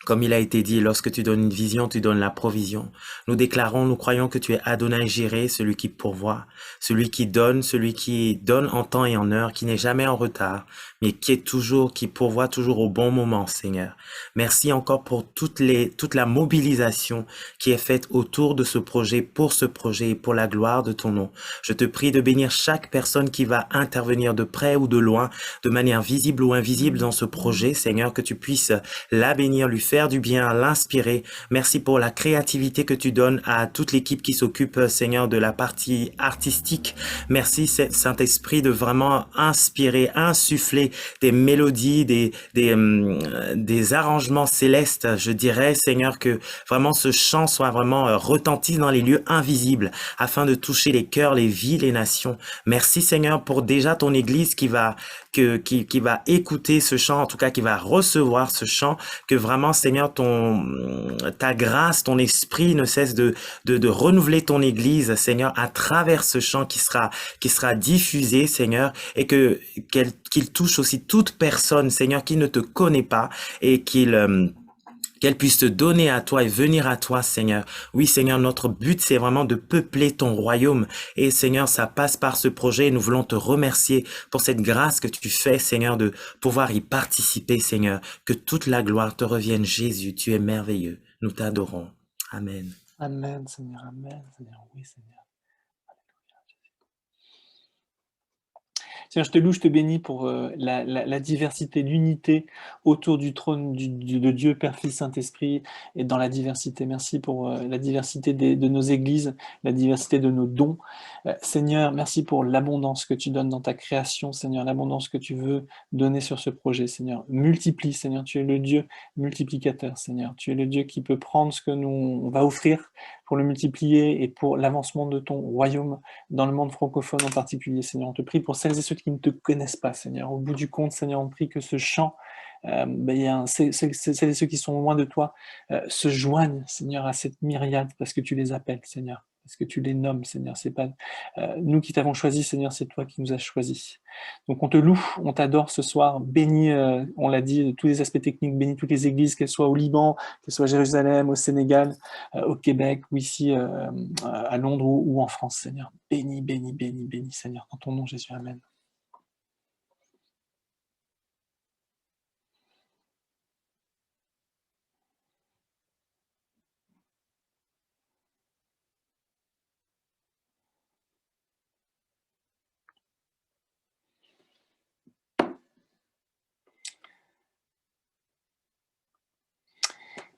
comme il a été dit, lorsque tu donnes une vision, tu donnes la provision. Nous déclarons, nous croyons que tu es Adonai Jireh, celui qui pourvoit, celui qui donne en temps et en heure, qui n'est jamais en retard, mais qui pourvoit toujours au bon moment, Seigneur. Merci encore pour toute la mobilisation qui est faite autour de ce projet, pour ce projet et pour la gloire de ton nom. Je te prie de bénir chaque personne qui va intervenir de près ou de loin, de manière visible ou invisible dans ce projet, Seigneur, que tu puisses la bénir, lui faire du bien, l'inspirer. Merci pour la créativité que tu donnes à toute l'équipe qui s'occupe, Seigneur, de la partie artistique. Merci, Saint-Esprit, de vraiment inspirer, insuffler des mélodies, des arrangements célestes. Je dirais, Seigneur, que vraiment ce chant soit vraiment retenti dans les lieux invisibles afin de toucher les cœurs, les vies, les nations. Merci, Seigneur, pour déjà ton Église qui va écouter ce chant, en tout cas qui va recevoir ce chant, que vraiment, Seigneur, ta grâce, ton esprit ne cesse de renouveler ton Église, Seigneur, à travers ce chant qui sera diffusé, Seigneur, et qu'il touche aussi toute personne, Seigneur, qui ne te connaît pas et qu'elle puisse te donner à toi et venir à toi, Seigneur. Oui, Seigneur, notre but, c'est vraiment de peupler ton royaume. Et Seigneur, ça passe par ce projet. Nous voulons te remercier pour cette grâce que tu fais, Seigneur, de pouvoir y participer, Seigneur. Que toute la gloire te revienne, Jésus. Tu es merveilleux. Nous t'adorons. Amen. Amen, Seigneur. Amen, Seigneur. Oui, Seigneur. Seigneur, je te loue, je te bénis pour la diversité, l'unité autour du trône de Dieu, Père, Fils, Saint-Esprit, et dans la diversité. Merci pour la diversité de nos églises, la diversité de nos dons. Seigneur, merci pour l'abondance que tu donnes dans ta création, Seigneur, l'abondance que tu veux donner sur ce projet, Seigneur. Multiplie, Seigneur, tu es le Dieu multiplicateur, Seigneur. Tu es le Dieu qui peut prendre ce que on va offrir pour le multiplier et pour l'avancement de ton royaume dans le monde francophone en particulier, Seigneur. On te prie pour celles et ceux qui ne te connaissent pas, Seigneur. Au bout du compte, Seigneur, on prie que ce chant, celles et ceux qui sont loin de toi, se joignent, Seigneur, à cette myriade parce que tu les appelles, Seigneur. Parce que tu les nommes, Seigneur. C'est pas nous qui t'avons choisi, Seigneur, c'est toi qui nous as choisis. Donc on te loue, on t'adore ce soir. Bénis, on l'a dit, de tous les aspects techniques, bénis toutes les églises, qu'elles soient au Liban, qu'elles soient à Jérusalem, au Sénégal, au Québec, ou ici à Londres ou en France, Seigneur. Bénis, bénis, bénis, bénis, Seigneur. Dans ton nom, Jésus. Amen.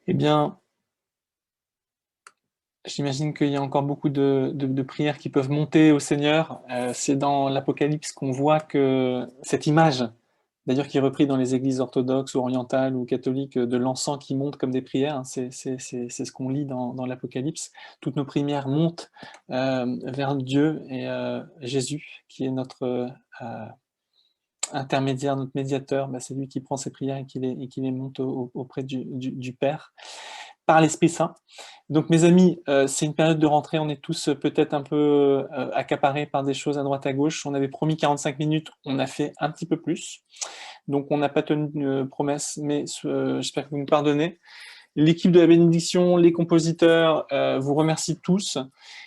Eh bien, j'imagine qu'il y a encore beaucoup de prières qui peuvent monter au Seigneur. C'est dans l'Apocalypse qu'on voit que cette image, d'ailleurs qui est reprise dans les églises orthodoxes ou orientales ou catholiques, de l'encens qui monte comme des prières, hein, c'est ce qu'on lit dans l'Apocalypse. Toutes nos prières montent vers Dieu et Jésus, qui est notre intermédiaire, notre médiateur. C'est lui qui prend ses prières et qui les monte auprès du Père, par l'Esprit Saint. Donc mes amis, c'est une période de rentrée, on est tous peut-être un peu accaparés par des choses à droite à gauche. On avait promis 45 minutes, on a fait un petit peu plus. Donc on n'a pas tenu une promesse, mais j'espère que vous me pardonnez. L'équipe de la bénédiction, les compositeurs, vous remercie tous.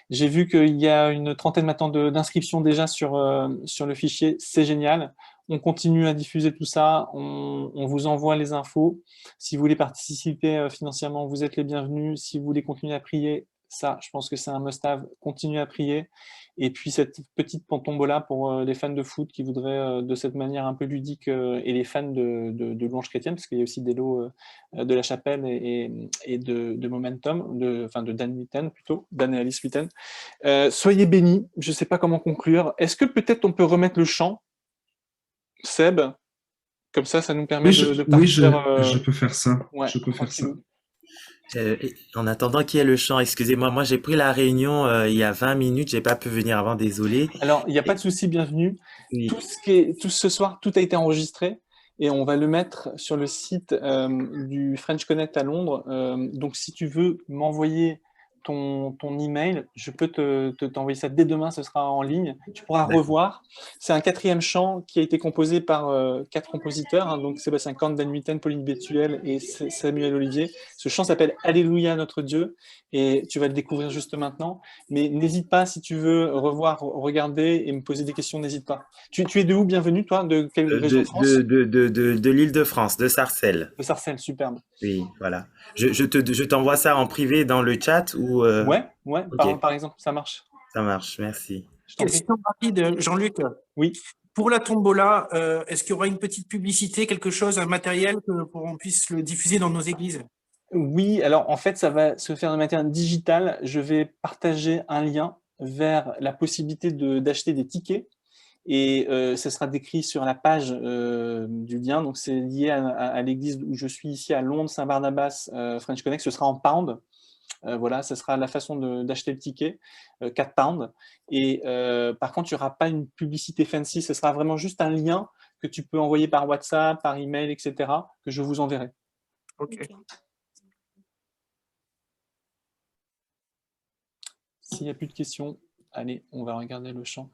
J'ai vu qu'il y a une trentaine maintenant d'inscriptions déjà sur le fichier, c'est génial. On continue à diffuser tout ça, on vous envoie les infos. Si vous voulez participer financièrement, vous êtes les bienvenus. Si vous voulez continuer à prier, ça, je pense que c'est un must-have, continuez à prier. Et puis cette petite tombola pour les fans de foot qui voudraient de cette manière un peu ludique et les fans de louange chrétienne, parce qu'il y a aussi des lots de la chapelle et de Momentum, de Dan Witten plutôt, Dan et Alice Witten. Soyez bénis, je ne sais pas comment conclure. Est-ce que peut-être on peut remettre le chant, Seb? Comme ça nous permet de partir. Oui, je peux faire ça. Ouais, je peux faire ça. En attendant qu'il y ait le chant, excusez-moi, moi j'ai pris la réunion il y a 20 minutes, j'ai pas pu venir avant, désolé. Alors, il n'y a pas de souci, bienvenue. Oui. Tout ce soir, tout a été enregistré et on va le mettre sur le site du French Connect à Londres. Donc, si tu veux m'envoyer ton email. Je peux t'envoyer ça dès demain, ce sera en ligne. Tu pourras revoir. C'est un 4e chant qui a été composé par 4 compositeurs, hein, donc Sébastien Korn, Dan Mitten, Pauline Bétuel et Samuel Olivier. Ce chant s'appelle « Alléluia notre Dieu » et tu vas le découvrir juste maintenant. Mais n'hésite pas, si tu veux revoir, regarder et me poser des questions, n'hésite pas. Tu es de où, bienvenue, toi? De quelle région de France? De l'Île-de-France, de Sarcelles. De Sarcelles, superbe. Oui, voilà. Je t'envoie ça en privé dans le chat ou Ouais, okay. par exemple, ça marche. Ça marche, merci. Question rapide, Jean-Luc. Oui. Pour la tombola, est-ce qu'il y aura une petite publicité, quelque chose, un matériel pour qu'on puisse le diffuser dans nos églises? Oui, alors en fait, ça va se faire de manière digitale. Je vais partager un lien vers la possibilité d'acheter des tickets et ça sera décrit sur la page du lien. Donc, c'est lié à l'église où je suis ici à Londres, Saint-Barnabas, French Connect. Ce sera en pound. Voilà, ça sera la façon d'acheter le ticket, 4 pounds. Et par contre, il n'y aura pas une publicité fancy. Ce sera vraiment juste un lien que tu peux envoyer par WhatsApp, par email, etc., que je vous enverrai. Ok. S'il n'y a plus de questions, allez, on va regarder le chant.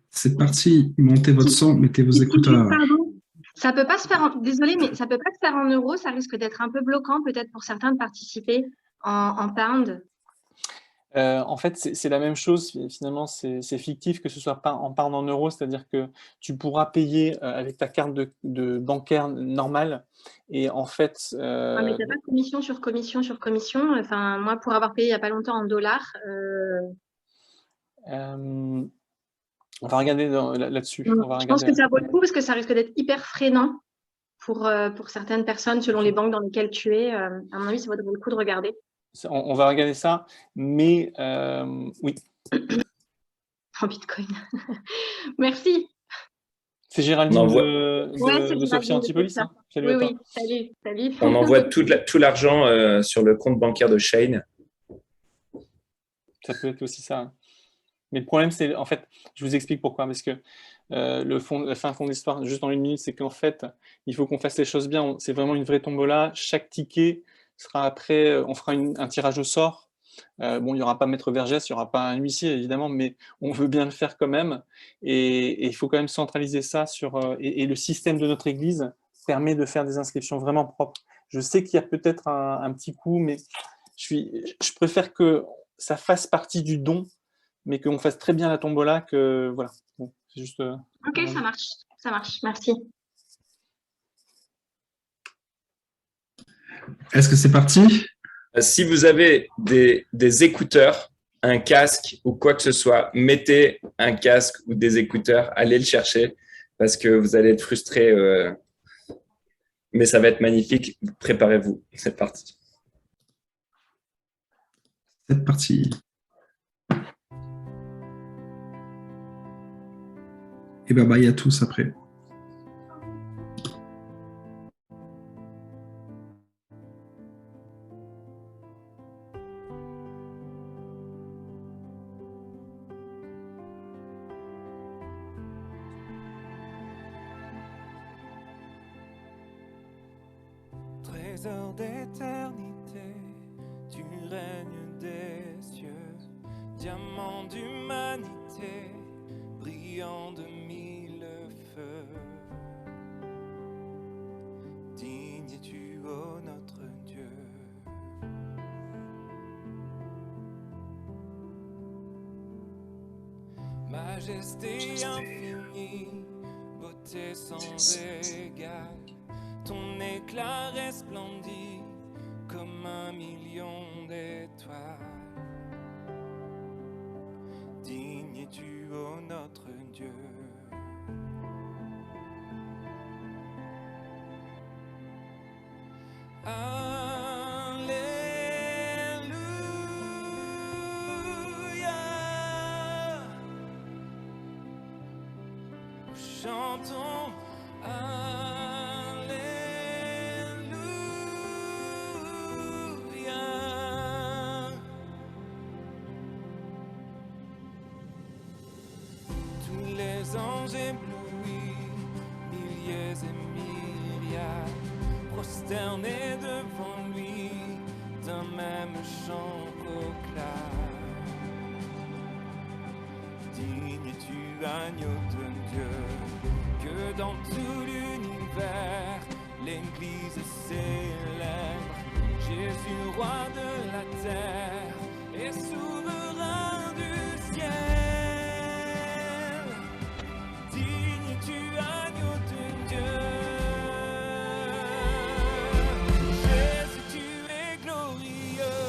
C'est parti, montez votre son, mettez vos écouteurs. Pardon, ça peut pas se faire désolé, mais ça peut pas se faire en euros, ça risque d'être un peu bloquant peut-être pour certains de participer en pound. En fait, c'est la même chose, finalement, c'est fictif que ce soit pas en pound en euros, c'est-à-dire que tu pourras payer avec ta carte de bancaire normale, et en fait… Ouais, mais tu n'as pas de commission sur commission sur commission. Enfin, moi, pour avoir payé il n'y a pas longtemps en dollars… On va regarder là-dessus. Je pense que ça vaut le coup parce que ça risque d'être hyper freinant pour certaines personnes selon les banques dans lesquelles tu es. À mon avis, ça vaut le coup de regarder. On va regarder ça, mais oui. En Bitcoin. Merci. C'est Géraldine de Sophie Antipolis. Hein. Salut à toi. Salut. On envoie tout l'argent sur le compte bancaire de Shane. Ça peut être aussi ça. Hein. Mais le problème, c'est, en fait, je vous explique pourquoi. Parce que la fin de l'histoire, juste en 1 minute, c'est qu'en fait, il faut qu'on fasse les choses bien. C'est vraiment une vraie tombola. Chaque ticket sera après, on fera un tirage au sort. Bon, il n'y aura pas Maître Vergès, il n'y aura pas un huissier, évidemment, mais on veut bien le faire quand même. Et il faut quand même centraliser ça sur… et le système de notre église permet de faire des inscriptions vraiment propres. Je sais qu'il y a peut-être un petit coup, mais je préfère que ça fasse partie du don, mais qu'on fasse très bien la tombola, que voilà. Bon, c'est juste… Ok, ça marche, merci. Est-ce que c'est parti? Si vous avez des écouteurs, un casque ou quoi que ce soit, mettez un casque ou des écouteurs, allez le chercher parce que vous allez être frustrés, mais ça va être magnifique. Préparez-vous, c'est parti. C'est parti. Et bye à tous après. Trésor d'éternité, tu règnes des cieux, diamant d'humanité, brillant de mille feux. Digne es-tu, ô notre Dieu. Majesté infinie, beauté sans égale, ton éclat resplendit comme 1 million d'étoiles. Digne es-tu, ô notre Dieu. Alléluia. Chantons Alléluia. Tous les anges éblouis, milliers et myriades, prosternés devant lui, d'un même chant qu'au agneau de Dieu, que dans tout l'univers, l'Église célèbre Jésus, roi de la terre et souverain du ciel. Digne tu agneau de Dieu, Jésus tu es glorieux.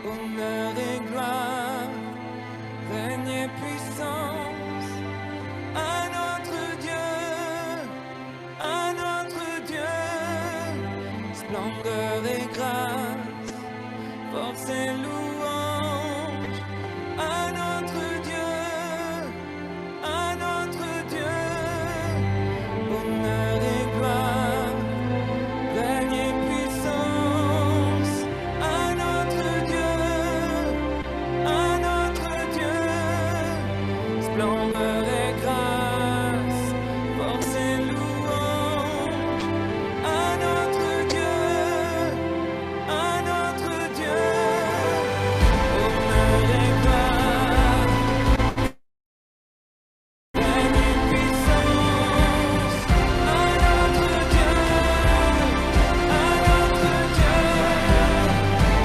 Honneur et gloire, règne et puissance à notre Dieu, splendeur et grâce, force et louange à notre Dieu, honneur et gloire, règne et puissance à notre Dieu, splendeur et grâce, force et louange à notre Dieu, honneur et gloire, règne et puissance à notre Dieu,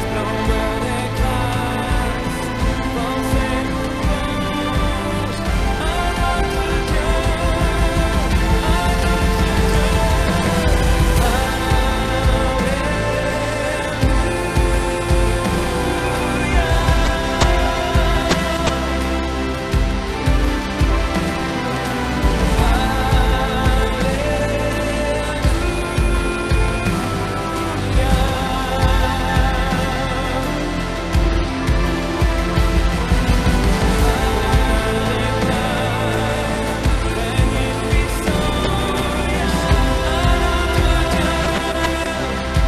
splendeur et grâce, force et louange à notre Dieu,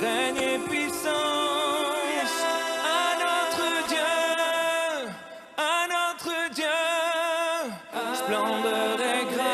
règne et puissance à notre Dieu, splendeur et grâce.